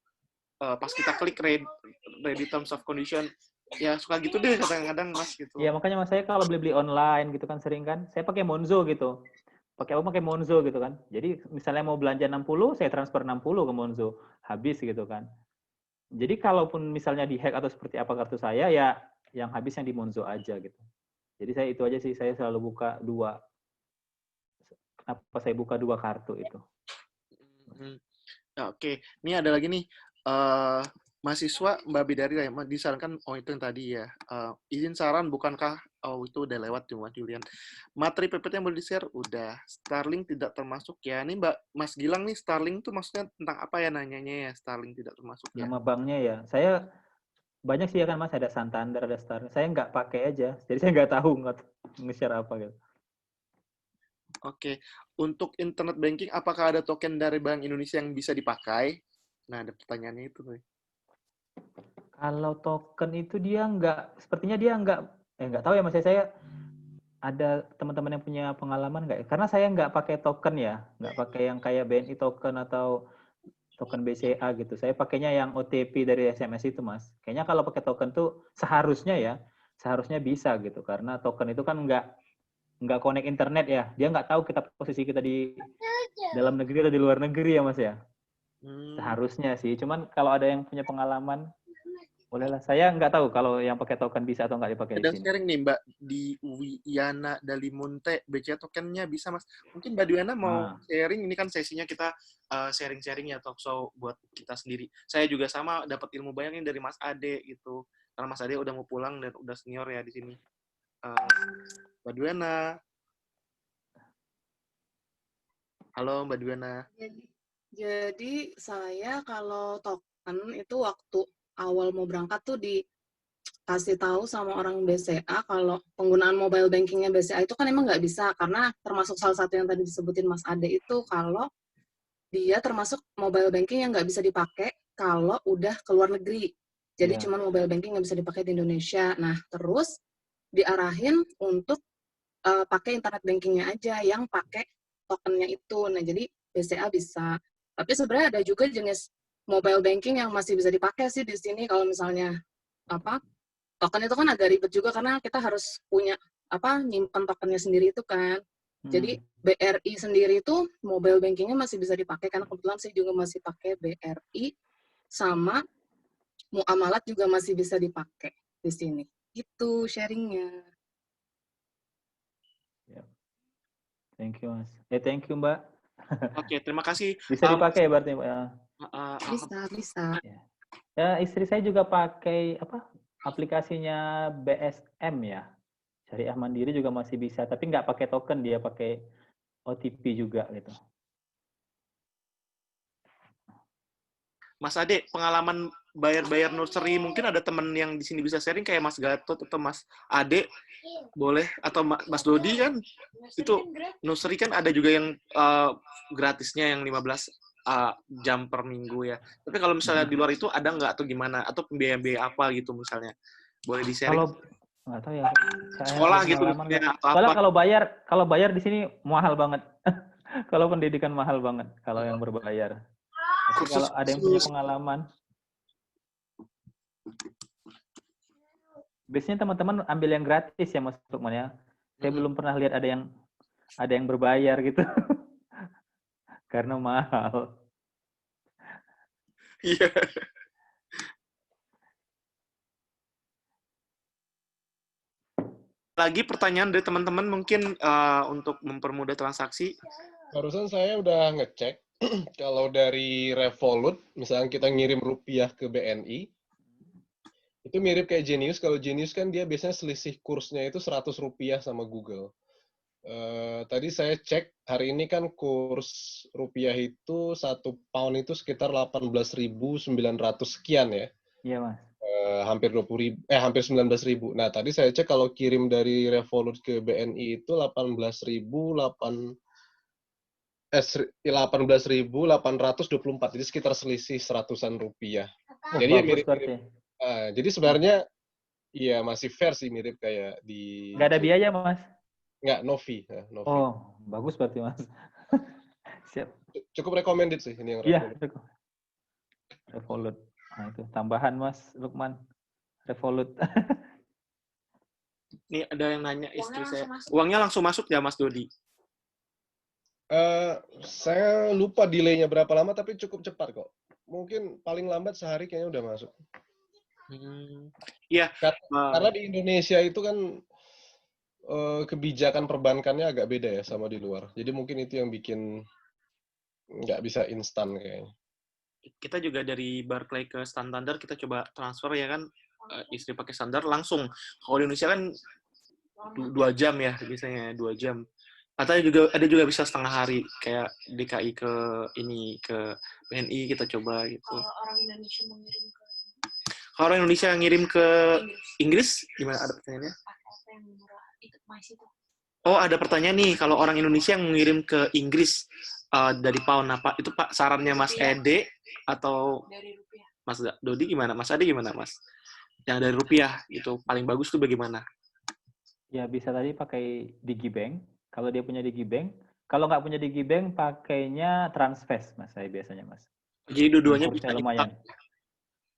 [SPEAKER 1] pas kita klik ready terms of condition, ya suka gitu deh kadang-kadang Mas gitu.
[SPEAKER 2] Iya, makanya Mas, saya kalau beli online gitu kan sering kan, saya pakai Monzo gitu. Pakai Monzo gitu kan. Jadi misalnya mau belanja 60, saya transfer 60 ke Monzo. Habis gitu kan. Jadi kalaupun misalnya di-hack atau seperti apa kartu saya, ya yang habis yang di Monzo aja gitu. Jadi saya itu aja sih, saya selalu buka 2. Kenapa saya buka 2 kartu itu.
[SPEAKER 1] Oke. Ini ada lagi nih. Mahasiswa Mbak Bidari ya, disarankan, itu yang tadi ya. Izin saran, bukankah, itu udah lewat cuma Julian. Materi PPT yang boleh di-share, udah. Starlink tidak termasuk ya. Ini Mas Gilang nih, Starlink tuh maksudnya tentang apa ya nanyanya ya, Starlink tidak termasuk ya.
[SPEAKER 2] Nama banknya ya. Saya banyak sih ya kan Mas, ada Santander, ada Starlink. Saya nggak pakai aja, jadi saya nggak tahu nge-share apa gitu.
[SPEAKER 1] Oke. Untuk internet banking, apakah ada token dari Bank Indonesia yang bisa dipakai? Nah, ada pertanyaannya itu nih.
[SPEAKER 2] Kalau token itu sepertinya dia nggak tahu ya Mas, saya ada teman-teman yang punya pengalaman nggak? Karena saya nggak pakai token ya, nggak pakai yang kayak BNI token atau token BCA gitu. Saya pakainya yang OTP dari SMS itu Mas. Kayaknya kalau pakai token tuh seharusnya bisa gitu, karena token itu kan nggak connect internet ya. Dia nggak tahu posisi kita di dalam negeri atau di luar negeri ya Mas ya. Seharusnya sih. Cuman kalau ada yang punya pengalaman, bolehlah. Saya nggak tahu kalau yang pakai token bisa atau nggak dipakai di sini.
[SPEAKER 1] Ada sharing nih Mbak di Wiana Dalimunte, BCA tokennya bisa Mas. Mungkin Mbak Diana mau sharing, ini kan sesinya kita sharing-sharing ya, talk show buat kita sendiri. Saya juga sama dapat ilmu banyak nih dari Mas Ade gitu. Karena Mas Ade udah mau pulang dan udah senior ya di sini. Mbak Duena. Halo Mbak Duena.
[SPEAKER 7] Jadi saya kalau token itu waktu awal mau berangkat tuh dikasih tahu sama orang BCA kalau penggunaan mobile bankingnya BCA itu kan emang nggak bisa, karena termasuk salah satu yang tadi disebutin Mas Ade itu kalau dia termasuk mobile banking yang nggak bisa dipakai kalau udah ke luar negeri. Jadi cuma mobile banking nggak bisa dipakai di Indonesia. Nah, terus diarahin untuk pakai internet bankingnya aja yang pakai tokennya itu. Nah, jadi BCA bisa. Tapi sebenarnya ada juga jenis mobile banking yang masih bisa dipakai sih di sini. Kalau misalnya token itu kan agak ribet juga karena kita harus punya nyimpen tokennya sendiri itu kan. Jadi BRI sendiri itu mobile bankingnya masih bisa dipakai karena kebetulan saya juga masih pakai BRI, sama muamalat juga masih bisa dipakai di sini. Itu sharingnya.
[SPEAKER 2] Thank you, Mas. Thank you, Mbak.
[SPEAKER 1] Oke, terima kasih.
[SPEAKER 2] Bisa dipakai berarti, Mbak.
[SPEAKER 7] Bisa.
[SPEAKER 2] Ya, istri saya juga pakai aplikasinya BSM ya. Syariah Mandiri juga masih bisa, tapi nggak pakai token, dia pakai OTP juga gitu.
[SPEAKER 1] Mas Ade, pengalaman bayar nursery, mungkin ada teman yang di sini bisa sharing kayak Mas Gatot atau Mas Ade, boleh, atau Mas Dodi kan, itu nursery kan ada juga yang gratisnya yang 15 jam per minggu ya. Tapi kalau misalnya di luar itu ada nggak atau gimana? Atau biaya-biaya apa gitu misalnya? Boleh di-sharing?
[SPEAKER 2] Kalau nggak tahu ya.
[SPEAKER 1] Sekolah gitu misalnya, atau
[SPEAKER 2] soalnya
[SPEAKER 1] apa?
[SPEAKER 2] kalau bayar di sini mahal banget. Kalau pendidikan mahal banget kalau yang berbayar. Tapi kalau ada yang punya pengalaman, biasanya teman-teman ambil yang gratis ya Mas Lukman ya. Saya belum pernah lihat ada yang berbayar gitu. Karena mahal.
[SPEAKER 1] Iya. Lagi pertanyaan dari teman-teman mungkin untuk mempermudah transaksi.
[SPEAKER 5] Barusan saya udah ngecek, kalau dari Revolut, misalnya kita ngirim rupiah ke BNI, itu mirip kayak Genius. Kalau Genius kan dia biasanya selisih kursnya itu 100 rupiah sama Google. Tadi saya cek, hari ini kan kurs rupiah itu 1 pound itu sekitar 18.900 sekian ya.
[SPEAKER 2] Iya, Mas.
[SPEAKER 5] Hampir 19.000. Nah, tadi saya cek kalau kirim dari Revolut ke BNI itu 18.824. Jadi sekitar selisih 100-an rupiah. Jadi ya mirip-mirip. Jadi sebenarnya iya masih fair sih, mirip kayak di.
[SPEAKER 2] Nggak ada biaya, Mas?
[SPEAKER 5] Nggak, no fee.
[SPEAKER 2] Oh, bagus berarti, Mas. Siap.
[SPEAKER 5] Cukup recommended sih ini yang
[SPEAKER 2] Revolut.
[SPEAKER 5] Revolut.
[SPEAKER 2] Revolut. Nah, itu tambahan Mas Lukman. Revolut.
[SPEAKER 1] Ini ada yang nanya istri saya. Uangnya langsung masuk ya Mas Dodi?
[SPEAKER 5] Saya lupa delay-nya berapa lama, tapi cukup cepat kok. Mungkin paling lambat sehari kayaknya udah masuk.
[SPEAKER 1] Iya.
[SPEAKER 5] Karena di Indonesia itu kan kebijakan perbankannya agak beda ya sama di luar. Jadi mungkin itu yang bikin nggak bisa instan kayaknya.
[SPEAKER 1] Kita juga dari Barclay ke Santander kita coba transfer ya kan, istri pakai standar langsung. Kalau di Indonesia kan 2 jam ya biasanya, 2 jam. Atau ada juga bisa setengah hari kayak DKI ke BNI kita coba gitu.
[SPEAKER 7] Kalau orang Indonesia mau ngirim ke
[SPEAKER 1] Kalau orang Indonesia ngirim ke Inggris gimana, ada pertanyaannya?
[SPEAKER 7] apa yang murah itu masih itu.
[SPEAKER 1] Oh, ada pertanyaan nih, kalau orang Indonesia yang mengirim ke Inggris dari pound apa? Itu Pak sarannya Mas Ede atau
[SPEAKER 7] Dari rupiah.
[SPEAKER 1] Mas Dodi gimana? Mas Ade gimana, Mas? Yang dari rupiah itu paling bagus tuh bagaimana?
[SPEAKER 2] Ya bisa tadi pakai Digibank. Kalau dia punya Digibank, kalau nggak punya Digibank pakainya Transfast, Mas. Saya biasanya, Mas.
[SPEAKER 1] Jadi dua-duanya bisa
[SPEAKER 2] lumayan.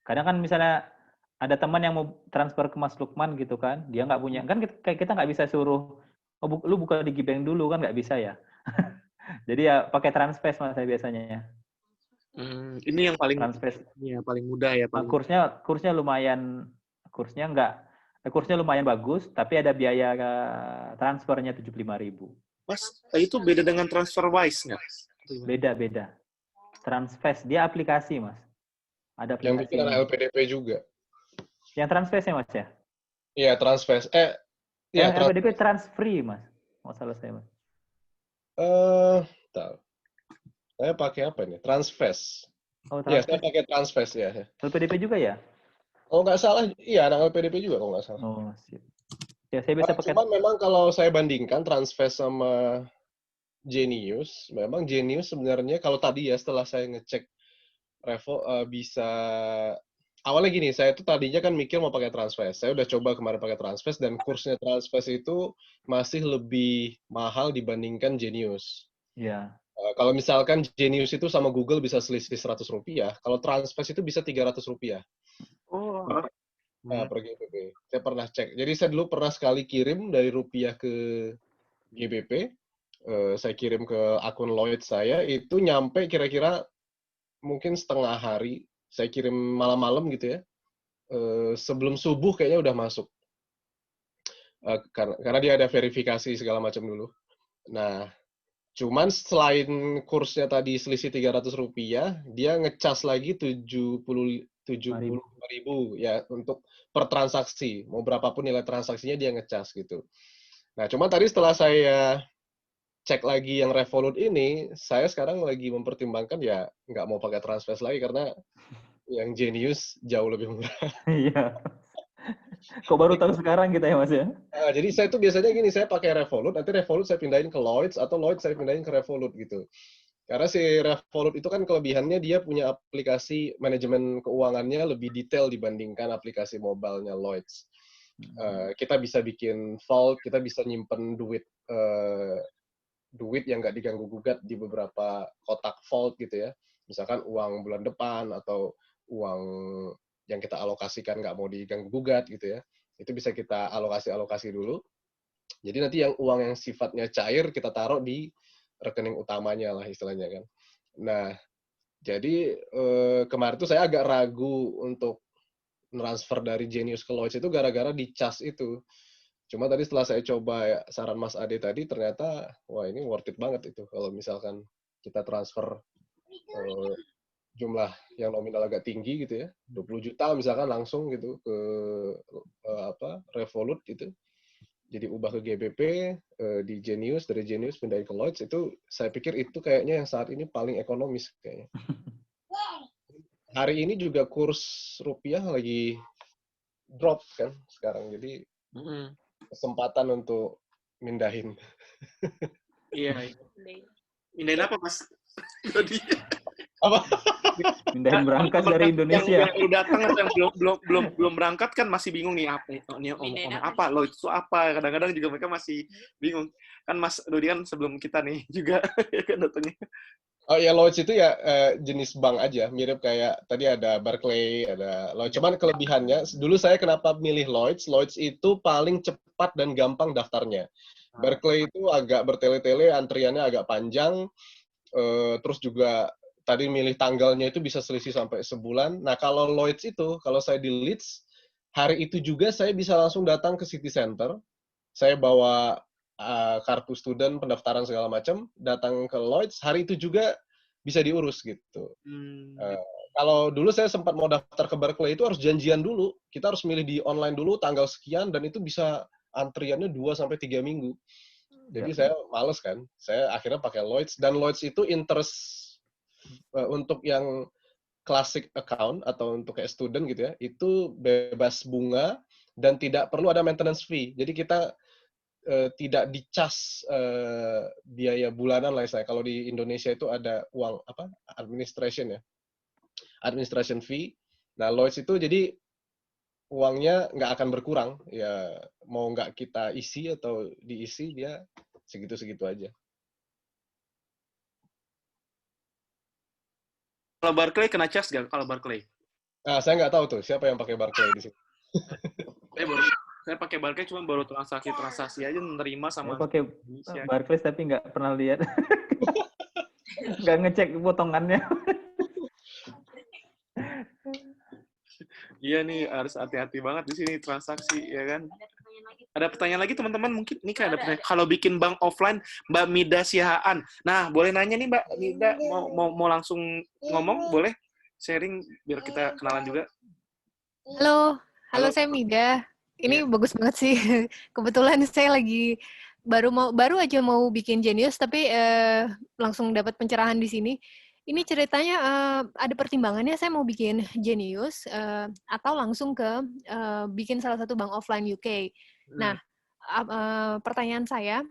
[SPEAKER 2] Kadang kan misalnya ada teman yang mau transfer ke Mas Lukman gitu kan, dia nggak punya, kan kita nggak bisa suruh, lu buka Digibank dulu kan, nggak bisa ya. Jadi ya pakai Transfast Mas saya biasanya.
[SPEAKER 1] Ini yang paling
[SPEAKER 2] Transfast.
[SPEAKER 1] Ya, paling mudah ya. Paling
[SPEAKER 2] kursnya lumayan, kursnya lumayan bagus, tapi ada biaya transfernya 75.000.
[SPEAKER 1] Mas, itu beda dengan TransferWise nggak?
[SPEAKER 2] Beda. Transfast, dia aplikasi, Mas. Ada aplikasi.
[SPEAKER 5] Yang bikin LPDP juga.
[SPEAKER 2] Yang Transfast ya, Mas ya?
[SPEAKER 5] Iya, Transfast. Ya,
[SPEAKER 2] LPDP transfree, Mas. Masalah saya, Mas.
[SPEAKER 5] Tahu. Saya pakai apa ini? Transfest.
[SPEAKER 2] Oh,
[SPEAKER 5] Ya, saya
[SPEAKER 2] transfree.
[SPEAKER 5] pakai Transfest ya.
[SPEAKER 2] LPDP juga ya?
[SPEAKER 5] Kalau nggak salah, iya anak LPDP juga kalau nggak salah.
[SPEAKER 2] Oh, sip. Ya, saya bisa pakai.
[SPEAKER 5] Cuman memang kalau saya bandingkan Transfest sama Genius, memang Genius sebenarnya kalau tadi ya setelah saya ngecek Revo bisa awalnya gini, saya tuh tadinya kan mikir mau pakai Transfest. Saya udah coba kemarin pakai Transfest dan kursnya Transfest itu masih lebih mahal dibandingkan Genius.
[SPEAKER 2] Iya.
[SPEAKER 5] Kalau misalkan Genius itu sama Google bisa selisih Rp100, kalau Transfest itu bisa Rp300.
[SPEAKER 1] Oh.
[SPEAKER 5] Nah, per GBP. Saya pernah cek. Jadi saya dulu pernah sekali kirim dari rupiah ke GBP. Saya kirim ke akun Lloyd saya, itu nyampe kira-kira mungkin setengah hari. Saya kirim malam-malam gitu ya. Sebelum subuh kayaknya udah masuk. Karena dia ada verifikasi segala macam dulu. Nah, cuman selain kursnya tadi selisih Rp300, dia ngecas lagi 75.000 ya untuk per transaksi. Mau berapapun nilai transaksinya dia ngecas gitu. Nah, cuma tadi setelah saya cek lagi yang Revolut ini, saya sekarang lagi mempertimbangkan ya nggak mau pakai Transfest lagi karena yang Genius jauh lebih murah.
[SPEAKER 2] Iya. Kok baru tahu sekarang kita ya, Mas ya?
[SPEAKER 5] Jadi saya tuh biasanya gini, saya pakai Revolut, nanti Revolut saya pindahin ke Lloyds, atau Lloyds saya pindahin ke Revolut gitu. Karena si Revolut itu kan kelebihannya dia punya aplikasi manajemen keuangannya lebih detail dibandingkan aplikasi mobile-nya Lloyds. Kita bisa bikin vault, kita bisa nyimpen duit yang nggak diganggu-gugat di beberapa kotak vault gitu ya. Misalkan uang bulan depan atau uang yang kita alokasikan nggak mau diganggu-gugat gitu ya. Itu bisa kita alokasi dulu. Jadi nanti yang uang yang sifatnya cair kita taruh di rekening utamanya lah istilahnya kan. Nah, jadi kemarin tuh saya agak ragu untuk transfer dari Genius ke Lloyds itu gara-gara dicas itu. Cuma tadi setelah saya coba ya, saran Mas Ade tadi, ternyata wah ini worth it banget itu kalau misalkan kita transfer jumlah yang nominal agak tinggi gitu ya, 20 juta misalkan langsung gitu ke Revolut gitu. Jadi ubah ke GBP di Genius, dari Genius pindahin ke Lloyds, itu saya pikir itu kayaknya yang saat ini paling ekonomis kayaknya. Hari ini juga kurs rupiah lagi drop kan sekarang, jadi kesempatan untuk mindahin.
[SPEAKER 1] Iya. Mindahin apa, Mas?
[SPEAKER 5] Apa?
[SPEAKER 2] Mindahin berangkas dari Indonesia.
[SPEAKER 1] Yang datang atau yang belum berangkat kan masih bingung nih apa lo itu apa, kadang-kadang juga mereka masih bingung kan. Mas Dodi kan sebelum kita nih juga kan datangnya.
[SPEAKER 5] Oh ya, Lloyds itu ya jenis bank aja, mirip kayak tadi ada Barclays, ada Lloyds. Cuman kelebihannya, dulu saya kenapa milih Lloyds? Lloyds itu paling cepat dan gampang daftarnya. Barclays itu agak bertele-tele, antriannya agak panjang, terus juga tadi milih tanggalnya itu bisa selisih sampai sebulan. Nah, kalau Lloyds itu, kalau saya di Leeds, hari itu juga saya bisa langsung datang ke City Center, saya bawa kartu student, pendaftaran segala macam, datang ke Lloyds, hari itu juga bisa diurus gitu. Kalau dulu saya sempat mau daftar ke Barclays itu harus janjian dulu, kita harus milih di online dulu tanggal sekian, dan itu bisa antriannya 2-3 minggu. Jadi saya males kan, saya akhirnya pakai Lloyds, dan Lloyds itu interest untuk yang classic account atau untuk kayak student gitu ya, itu bebas bunga dan tidak perlu ada maintenance fee. Jadi kita tidak dicas biaya bulanan lah saya. Kalau di Indonesia itu ada uang apa? Administration ya. Administration fee. Nah, Lloyds itu jadi uangnya nggak akan berkurang. Ya mau nggak kita isi atau diisi dia segitu-segitu aja.
[SPEAKER 1] Kalau Barclays kena charge nggak? Kalau Barclays?
[SPEAKER 5] Nah, saya nggak tahu tuh siapa yang pakai Barclays di sini.
[SPEAKER 1] Saya pakai Barclays cuma baru transaksi aja menerima sama.
[SPEAKER 2] Saya pakai Barclays tapi nggak pernah lihat, nggak ngecek potongannya.
[SPEAKER 1] Iya nih harus hati-hati banget di sini transaksi ya kan. Ada pertanyaan lagi teman-teman, mungkin nih kan ada pertanyaan. Kalau bikin bank offline, Mbak Mida Sihaan. Nah, boleh nanya nih Mbak Mida, mau langsung ngomong, boleh sharing biar kita kenalan juga.
[SPEAKER 8] Halo, saya Mida. Ini bagus banget sih. Kebetulan saya lagi baru aja mau bikin Genius, tapi langsung dapat pencerahan di sini. Ini ceritanya ada pertimbangannya saya mau bikin Genius atau langsung ke bikin salah satu bank offline UK. Nah, pertanyaan saya,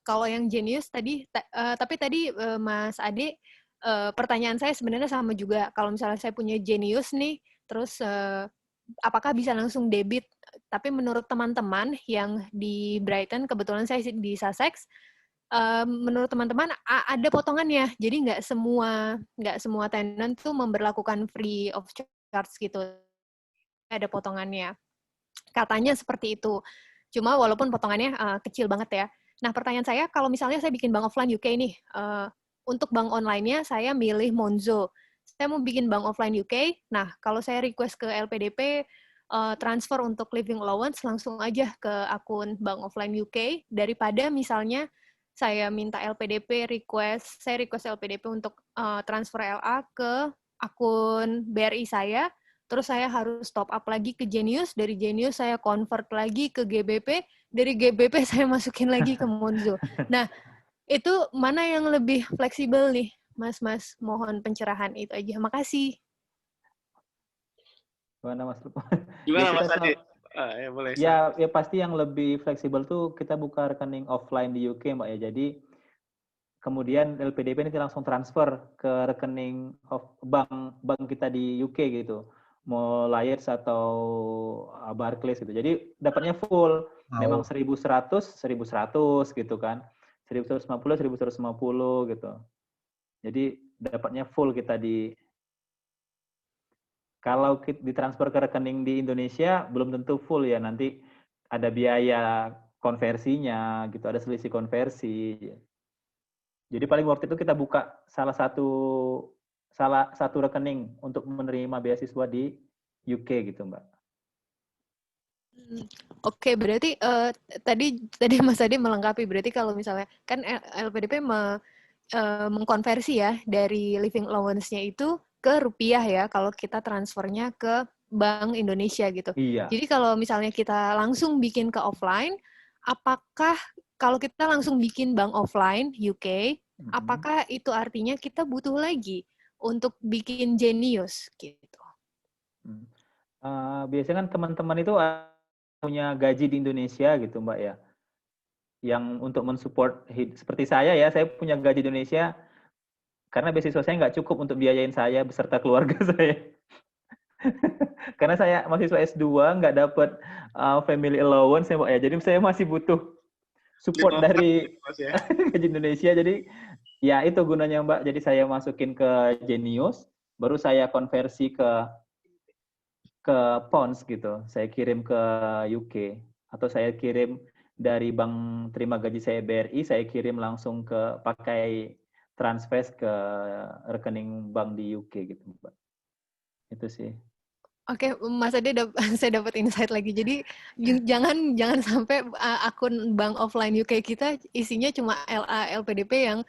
[SPEAKER 8] kalau yang Genius tadi, tapi tadi Mas Ade, pertanyaan saya sebenarnya sama juga. Kalau misalnya saya punya Genius nih, terus apakah bisa langsung debit? Tapi menurut teman-teman yang di Brighton, kebetulan saya di Sussex, menurut teman-teman ada potongannya. Jadi nggak semua tenant tuh memberlakukan free of charge gitu. Ada potongannya. Katanya seperti itu. Cuma walaupun potongannya kecil banget ya. Nah, pertanyaan saya, kalau misalnya saya bikin bank offline UK nih, untuk bank online-nya saya milih Monzo. Saya mau bikin bank offline UK, nah kalau saya request ke LPDP, transfer untuk living allowance langsung aja ke akun bank offline UK, daripada misalnya saya minta saya request LPDP untuk transfer LA ke akun BRI saya, terus saya harus top up lagi ke Genius, dari Genius saya convert lagi ke GBP, dari GBP saya masukin lagi ke Monzo. Nah, itu mana yang lebih fleksibel nih, Mas? Mohon pencerahan itu aja. Makasih.
[SPEAKER 2] Gimana Mas Lukman?
[SPEAKER 1] Gimana Mas Ade? Ya boleh.
[SPEAKER 2] Ya pasti yang lebih fleksibel tuh kita buka rekening offline di UK, Mbak ya. Jadi kemudian LPDP ini langsung transfer ke rekening bank kita di UK gitu. Mau Lloyds atau Barclays gitu. Jadi dapatnya full. Memang 1.100 gitu kan. 1.150 gitu. Jadi dapatnya full kita kalau ditransfer ke rekening di Indonesia belum tentu full ya, nanti ada biaya konversinya gitu, ada selisih konversi. Jadi paling worth itu kita buka salah satu rekening untuk menerima beasiswa di UK gitu, Mbak.
[SPEAKER 8] Oke, berarti tadi Mas Ade melengkapi, berarti kalau misalnya kan LPDP mengkonversi ya dari living allowance-nya itu ke rupiah ya, kalau kita transfernya ke Bank Indonesia gitu.
[SPEAKER 2] Iya.
[SPEAKER 8] Jadi kalau misalnya kita langsung bikin ke offline, apakah kalau kita langsung bikin bank offline UK, apakah itu artinya kita butuh lagi untuk bikin Genius gitu?
[SPEAKER 2] Biasanya kan teman-teman itu punya gaji di Indonesia gitu, Mbak ya. Yang untuk mensupport seperti saya ya, saya punya gaji di Indonesia karena beasiswa saya nggak cukup untuk biayain saya beserta keluarga saya. Karena saya mahasiswa S2, nggak dapat family allowance ya, Mbak ya. Jadi saya masih butuh support dari gaji Indonesia. Jadi ya itu gunanya, Mbak. Jadi saya masukin ke Genius, baru saya konversi ke pounds gitu. Saya kirim ke UK. Atau saya kirim dari bank terima gaji saya BRI, saya kirim langsung pakai transfer ke rekening bank di UK gitu, Mbak. Itu sih.
[SPEAKER 8] Oke, Mas Ade, saya dapat insight lagi. Jadi jangan sampai akun bank offline UK kita isinya cuma LA, LPDP yang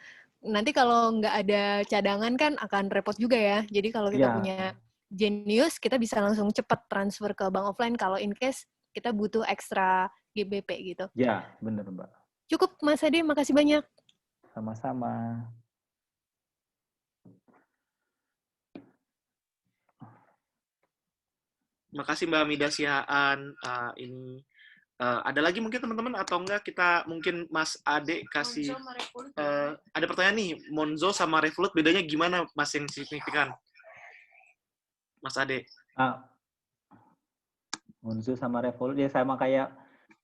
[SPEAKER 8] nanti kalau nggak ada cadangan kan akan repot juga ya. Jadi kalau kita punya Genius, kita bisa langsung cepat transfer ke bank offline kalau in case kita butuh ekstra GBP gitu.
[SPEAKER 2] Ya, benar Mbak.
[SPEAKER 8] Cukup Mas Ade, makasih banyak.
[SPEAKER 2] Sama-sama.
[SPEAKER 1] Makasih Mbak Mida Sihaan. Ini ada lagi mungkin teman-teman atau enggak kita mungkin Mas Ade kasih ada pertanyaan nih, Monzo sama Revolut bedanya gimana Mas yang signifikan? Mas Ade.
[SPEAKER 2] Monzo sama Revolut ya sama kayak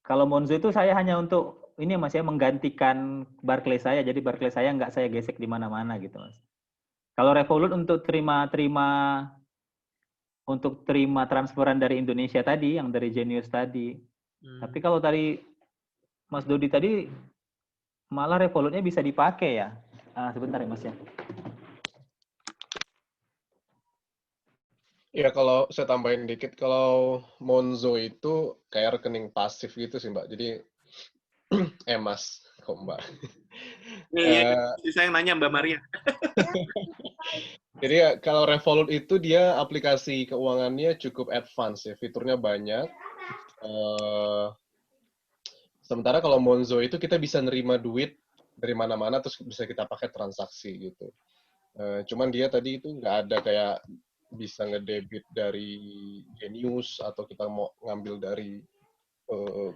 [SPEAKER 2] kalau Monzo itu saya hanya untuk ini Mas ya menggantikan Barclays saya, jadi Barclays saya nggak saya gesek di mana-mana gitu Mas. Kalau Revolut untuk terima transferan dari Indonesia tadi, yang dari Genius tadi. Tapi kalau tadi Mas Dodi tadi malah Revolutnya bisa dipakai ya. Sebentar ya Mas ya.
[SPEAKER 5] Ya kalau saya tambahin dikit, kalau Monzo itu kayak rekening pasif gitu sih Mbak. Jadi, Mas, kok Mbak?
[SPEAKER 1] Saya yang nanya Mbak Maria.
[SPEAKER 5] Jadi kalau Revolut itu dia aplikasi keuangannya cukup advance ya, fiturnya banyak. Sementara kalau Monzo itu kita bisa nerima duit dari mana-mana terus bisa kita pakai transaksi gitu. Cuman dia tadi itu nggak ada kayak bisa ngedebit dari Genius atau kita mau ngambil dari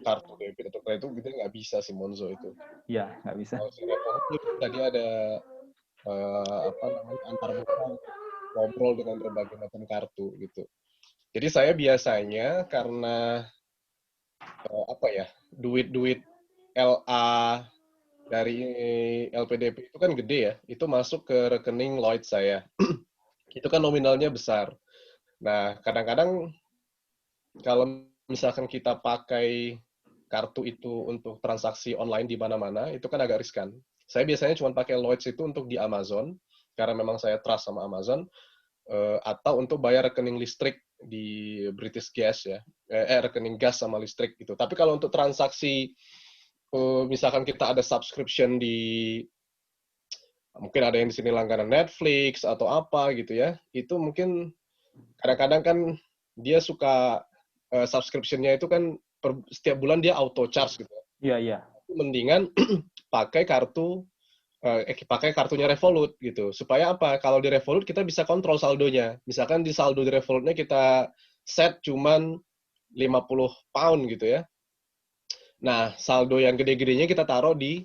[SPEAKER 5] kartu debit atau kredit itu nggak bisa sih Monzo itu.
[SPEAKER 2] Iya, nggak bisa.
[SPEAKER 5] Kalau si Revolut tadi ada apa namanya antar buku ngobrol dengan berbagai macam kartu gitu. Jadi saya biasanya karena apa ya duit-duit LA dari LPDP itu kan gede ya, itu masuk ke rekening Lloyd saya. Itu kan nominalnya besar. Nah, kadang-kadang kalau misalkan kita pakai kartu itu untuk transaksi online di mana-mana, itu kan agak riskan. Saya biasanya cuma pakai Lloyds itu untuk di Amazon, karena memang saya trust sama Amazon, atau untuk bayar rekening listrik di British Gas ya, rekening gas sama listrik gitu. Tapi kalau untuk transaksi, misalkan kita ada subscription di, mungkin ada yang di sini langganan Netflix atau apa gitu ya, itu mungkin kadang-kadang kan dia suka subscription-nya itu kan setiap bulan dia auto charge gitu.
[SPEAKER 2] Iya, iya.
[SPEAKER 5] Mendingan pakai kartunya Revolut gitu. Supaya apa? Kalau di Revolut kita bisa kontrol saldonya. Misalkan di saldo di Revolutnya kita set cuman 50 pound gitu ya. Nah, saldo yang gede-gedenya kita taruh di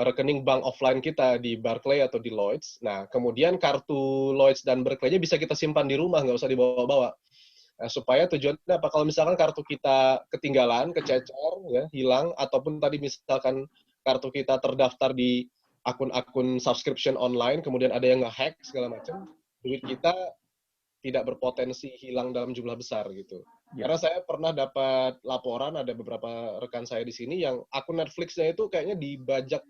[SPEAKER 5] rekening bank offline kita di Barclays atau di Lloyds. Nah, kemudian kartu Lloyds dan Barclays-nya bisa kita simpan di rumah, nggak usah dibawa-bawa. Nah, supaya tujuannya apa? Kalau misalkan kartu kita ketinggalan, kececer, ya, hilang, ataupun tadi misalkan kartu kita terdaftar di akun-akun subscription online, kemudian ada yang nge-hack segala macam, duit kita tidak berpotensi hilang dalam jumlah besar gitu. Ya. Karena saya pernah dapat laporan, ada beberapa rekan saya di sini yang akun Netflix-nya itu kayaknya dibajak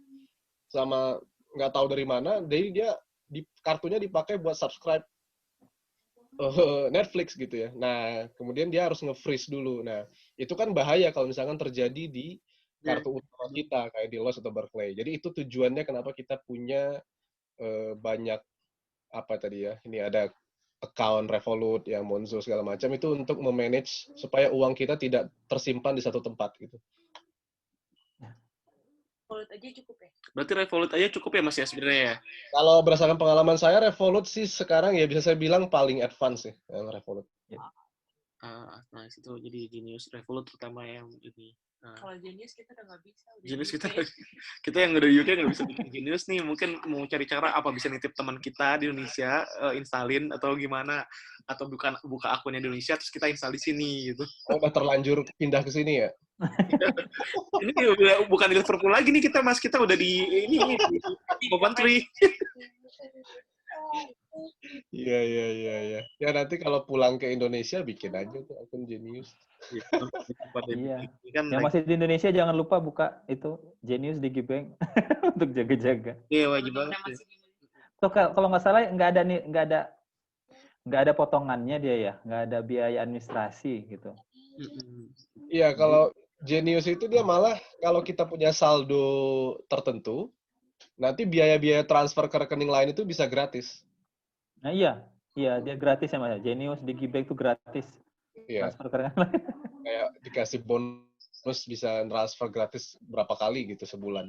[SPEAKER 5] sama nggak tahu dari mana, jadi dia kartunya dipakai buat subscribe Netflix gitu ya. Nah, kemudian dia harus nge-freeze dulu. Nah, itu kan bahaya kalau misalkan terjadi di kartu utama kita, kayak di Lloyds atau Barclays. Jadi itu tujuannya kenapa kita punya banyak, apa tadi ya, ini ada account Revolut, ya Monzo, segala macam, itu untuk memanage supaya uang kita tidak tersimpan di satu tempat gitu.
[SPEAKER 9] Revolut aja cukup ya?
[SPEAKER 1] Berarti Revolut aja cukup ya Mas ya sebenarnya ya?
[SPEAKER 5] Kalau berdasarkan pengalaman saya, Revolut sih sekarang ya bisa saya bilang paling advance sih, yang Revolut.
[SPEAKER 1] Nah, itu jadi Genius Revolut terutama yang ini.
[SPEAKER 9] Kalau Genius kita udah nggak bisa.
[SPEAKER 1] Genius kita yang udah UK nggak bisa bikin Genius nih, mungkin mau cari cara apa bisa nitip teman kita di Indonesia, installin atau gimana, atau buka akunnya di Indonesia terus kita install di sini gitu.
[SPEAKER 5] Oh, udah terlanjur pindah ke sini ya?
[SPEAKER 1] Ini udah bukan di Liverpool lagi nih kita Mas, kita udah di ini di Coventry.
[SPEAKER 5] Iya. Ya nanti kalau pulang ke Indonesia bikin aja tuh akun Genius.
[SPEAKER 2] Iya. Yang masih di Indonesia jangan lupa buka itu Genius di Gbank untuk jaga-jaga.
[SPEAKER 1] Iya, wajib banget.
[SPEAKER 2] So, kalau nggak salah nggak ada potongannya dia ya, nggak ada biaya administrasi gitu.
[SPEAKER 5] Iya, kalau Genius itu dia malah kalau kita punya saldo tertentu, nanti biaya-biaya transfer ke rekening lain itu bisa gratis.
[SPEAKER 2] Nah iya dia gratis ya Mas. Genius di Gbank itu gratis.
[SPEAKER 5] Iya.
[SPEAKER 2] Transfer ke rekening lain.
[SPEAKER 5] Kayak dikasih bonus bisa transfer gratis berapa kali gitu sebulan.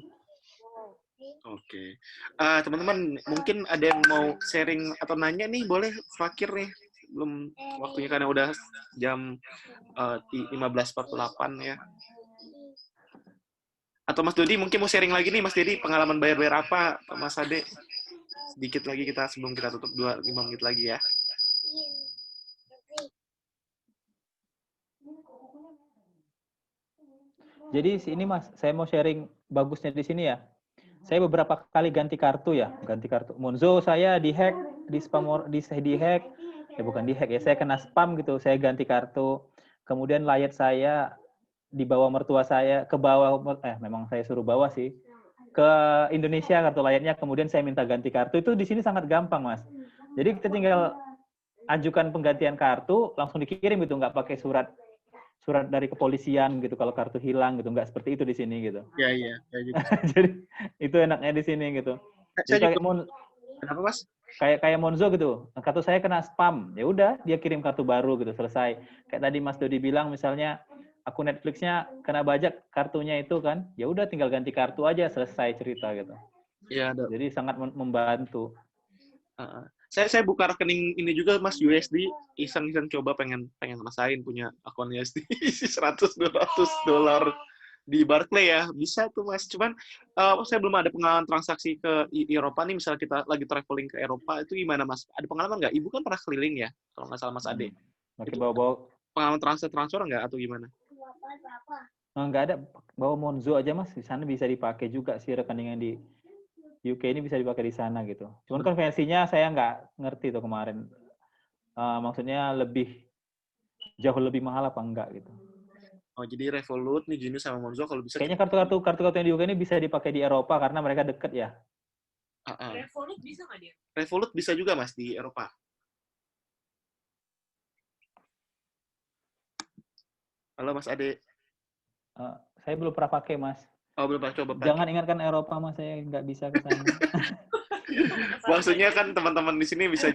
[SPEAKER 1] Oke. Teman-teman, mungkin ada yang mau sharing atau nanya nih, boleh Fakir nih. Belum waktunya karena udah jam 15.48 ya. Atau Mas Dodi mungkin mau sharing lagi nih, Mas Dodi, pengalaman bayar-bayar apa, Mas Ade? Sedikit lagi kita sebelum kita tutup 5 menit lagi ya.
[SPEAKER 2] Jadi ini Mas, saya mau sharing bagusnya di sini ya. Saya beberapa kali ganti kartu. Monzo saya dihack, dihack. Ya bukan dihack ya, saya kena spam gitu. Saya ganti kartu. Kemudian layar saya dibawa mertua saya ke bawah, memang saya suruh bawa sih ke Indonesia kartu layarnya. Kemudian saya minta ganti kartu. Itu di sini sangat gampang Mas. Jadi kita tinggal ajukan penggantian kartu, langsung dikirim gitu, nggak pakai surat dari kepolisian gitu kalau kartu hilang gitu, nggak seperti itu di sini gitu.
[SPEAKER 1] Iya.
[SPEAKER 2] Jadi itu enaknya di sini gitu. Jadi
[SPEAKER 1] kenapa Mas?
[SPEAKER 2] Kayak Monzo gitu, kartu saya kena spam, ya udah dia kirim kartu baru gitu, selesai. Kayak tadi Mas Dodi bilang misalnya akun Netflix-nya kena bajak kartunya itu kan, ya udah tinggal ganti kartu aja selesai cerita gitu.
[SPEAKER 1] Iya, ada.
[SPEAKER 2] Jadi sangat membantu.
[SPEAKER 1] Saya buka rekening ini juga Mas USD, iseng-iseng coba pengen rasain punya akun USD $100-200 di Barclay ya, bisa tuh Mas. Cuman saya belum ada pengalaman transaksi ke Eropa nih, misalnya kita lagi traveling ke Eropa, itu gimana Mas? Ada pengalaman nggak? Ibu kan pernah keliling ya, kalau nggak salah Mas Ade.
[SPEAKER 2] Pakai bawa
[SPEAKER 1] pengalaman transfer nggak atau gimana?
[SPEAKER 2] Nggak ada, bawa Monzo aja Mas, di sana bisa dipakai juga sih rekening yang di UK ini bisa dipakai di sana gitu. Cuman konversinya saya nggak ngerti tuh kemarin. Maksudnya jauh lebih mahal apa enggak gitu.
[SPEAKER 1] Oh, jadi Revolut nih Genius sama Monzo kalau bisa.
[SPEAKER 2] Kayaknya kartu-kartu yang di UK ini bisa dipakai di Eropa karena mereka deket ya.
[SPEAKER 9] Revolut bisa nggak dia?
[SPEAKER 1] Revolut bisa juga Mas di Eropa. Halo Mas Ade.
[SPEAKER 2] Saya belum pernah pakai Mas.
[SPEAKER 1] Oh, belum pernah coba pakai.
[SPEAKER 2] Jangan ingatkan Eropa Mas, saya nggak bisa ke sana.
[SPEAKER 1] Maksudnya kan teman-teman di sini bisa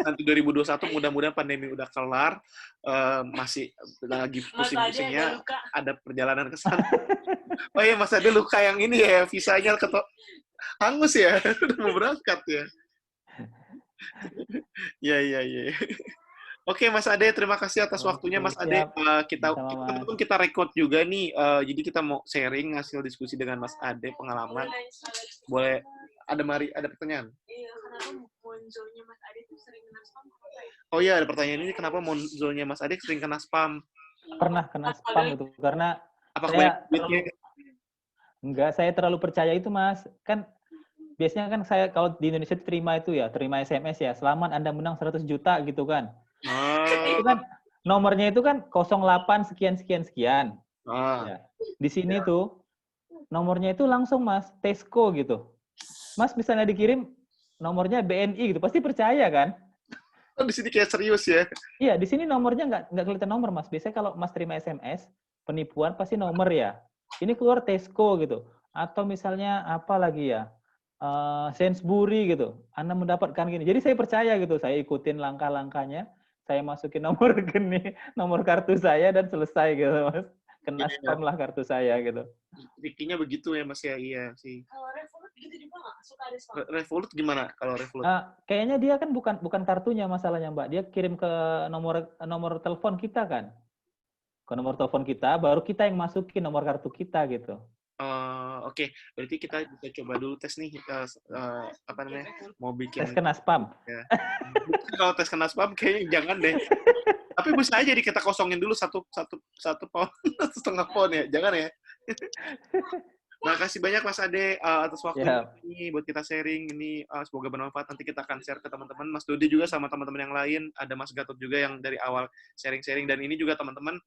[SPEAKER 1] nanti 2021 mudah-mudahan pandemi udah kelar, masih lagi pusing-pusingnya ada perjalanan ke sana. Oh iya Mas Ade luka yang ini ya, visanya hangus ya, udah mau berangkat ya. Iya. Oke Mas Ade, terima kasih atas waktunya Mas Ade. Kita record juga nih, jadi kita mau sharing hasil diskusi dengan Mas Ade, pengalaman. Boleh, ada pertanyaan?
[SPEAKER 9] Iya, kenapa Monzo-nya Mas Ade tuh sering kena spam?
[SPEAKER 1] Oh iya, ada pertanyaan ini, kenapa Monzo-nya Mas Ade sering kena spam?
[SPEAKER 2] Pernah kena spam itu, karena saya terlalu percaya itu Mas. Kan biasanya kan saya kalau di Indonesia terima SMS ya, selamat Anda menang 100 juta gitu kan. Itu kan nomornya itu kan 08 sekian. Ya. Di sini tuh nomornya itu langsung Mas, Tesco gitu. Mas misalnya dikirim nomornya BNI gitu, pasti percaya kan?
[SPEAKER 1] Oh, di sini kayak serius ya?
[SPEAKER 2] Iya, di sini nomornya nggak kelihatan nomor Mas. Biasanya kalau Mas terima SMS, penipuan pasti nomor ya. Ini keluar Tesco gitu. Atau misalnya apa lagi ya? Sainsbury gitu. Anda mendapatkan gini. Jadi saya percaya gitu, saya ikutin langkah-langkahnya. Saya masukin nomor kartu saya dan selesai gitu Mas. Kena spam lah kartu saya gitu.
[SPEAKER 1] Trikinya begitu ya Mas ya, iya sih.
[SPEAKER 9] Kalau Revolut gitu juga nggak suka ada spam?
[SPEAKER 1] Revolut gimana kalau Revolut?
[SPEAKER 2] Kayaknya dia kan bukan kartunya masalahnya Mbak. Dia kirim ke nomor telepon kita kan. Ke nomor telepon kita, baru kita yang masukin nomor kartu kita gitu.
[SPEAKER 1] Oke. Berarti kita bisa coba dulu tes nih, mau bikin
[SPEAKER 2] tes kena spam.
[SPEAKER 1] Ya. Kalau tes kena spam kayaknya jangan deh. Tapi bisa aja kita kosongin dulu satu pound, 1,5 pound ya, jangan ya. Makasih banyak Mas Ade atas waktu ini buat kita sharing ini, semoga bermanfaat. Nanti kita akan share ke teman-teman, Mas Dodi juga sama teman-teman yang lain, ada Mas Gatot juga yang dari awal sharing-sharing, dan ini juga teman-teman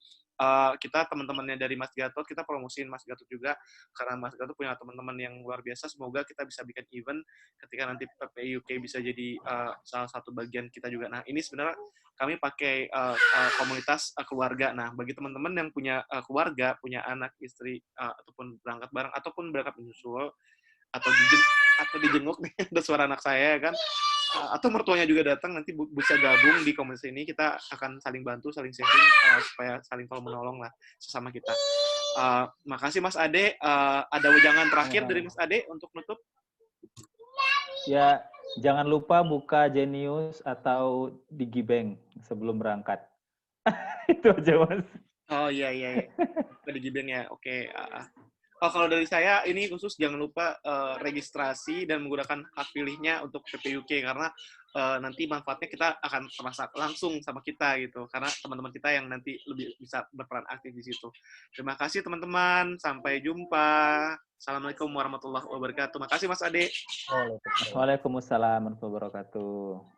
[SPEAKER 1] kita teman-temannya dari Mas Gatot, kita promosiin Mas Gatot juga karena Mas Gatot punya teman-teman yang luar biasa. Semoga kita bisa bikin event ketika nanti PPI UK bisa jadi salah satu bagian kita juga. Nah, ini sebenarnya kami pakai komunitas keluarga. Nah, bagi teman-teman yang punya keluarga, punya anak, istri, ataupun berangkat bareng, ataupun berangkat menyusul, atau dijenguk nih, ada suara anak saya kan, atau mertuanya juga datang, nanti bisa gabung di komunitas ini, kita akan saling bantu, saling sharing, supaya saling tolong menolong lah sesama kita. Makasih Mas Ade. Ada wejangan terakhir dari Mas Ade untuk nutup?
[SPEAKER 2] Ya, jangan lupa buka Genius atau Digibank sebelum berangkat. Itu aja Mas.
[SPEAKER 1] Oh iya. Buka Digibank ya, oke. Kalau dari saya, ini khusus jangan lupa registrasi dan menggunakan hak pilihnya untuk PPUK, karena nanti manfaatnya kita akan terasa langsung sama kita gitu, karena teman-teman kita yang nanti lebih bisa berperan aktif di situ. Terima kasih teman-teman, sampai jumpa. Assalamualaikum warahmatullahi wabarakatuh. Makasih Mas Ade.
[SPEAKER 2] Waalaikumsalam warahmatullahi wabarakatuh.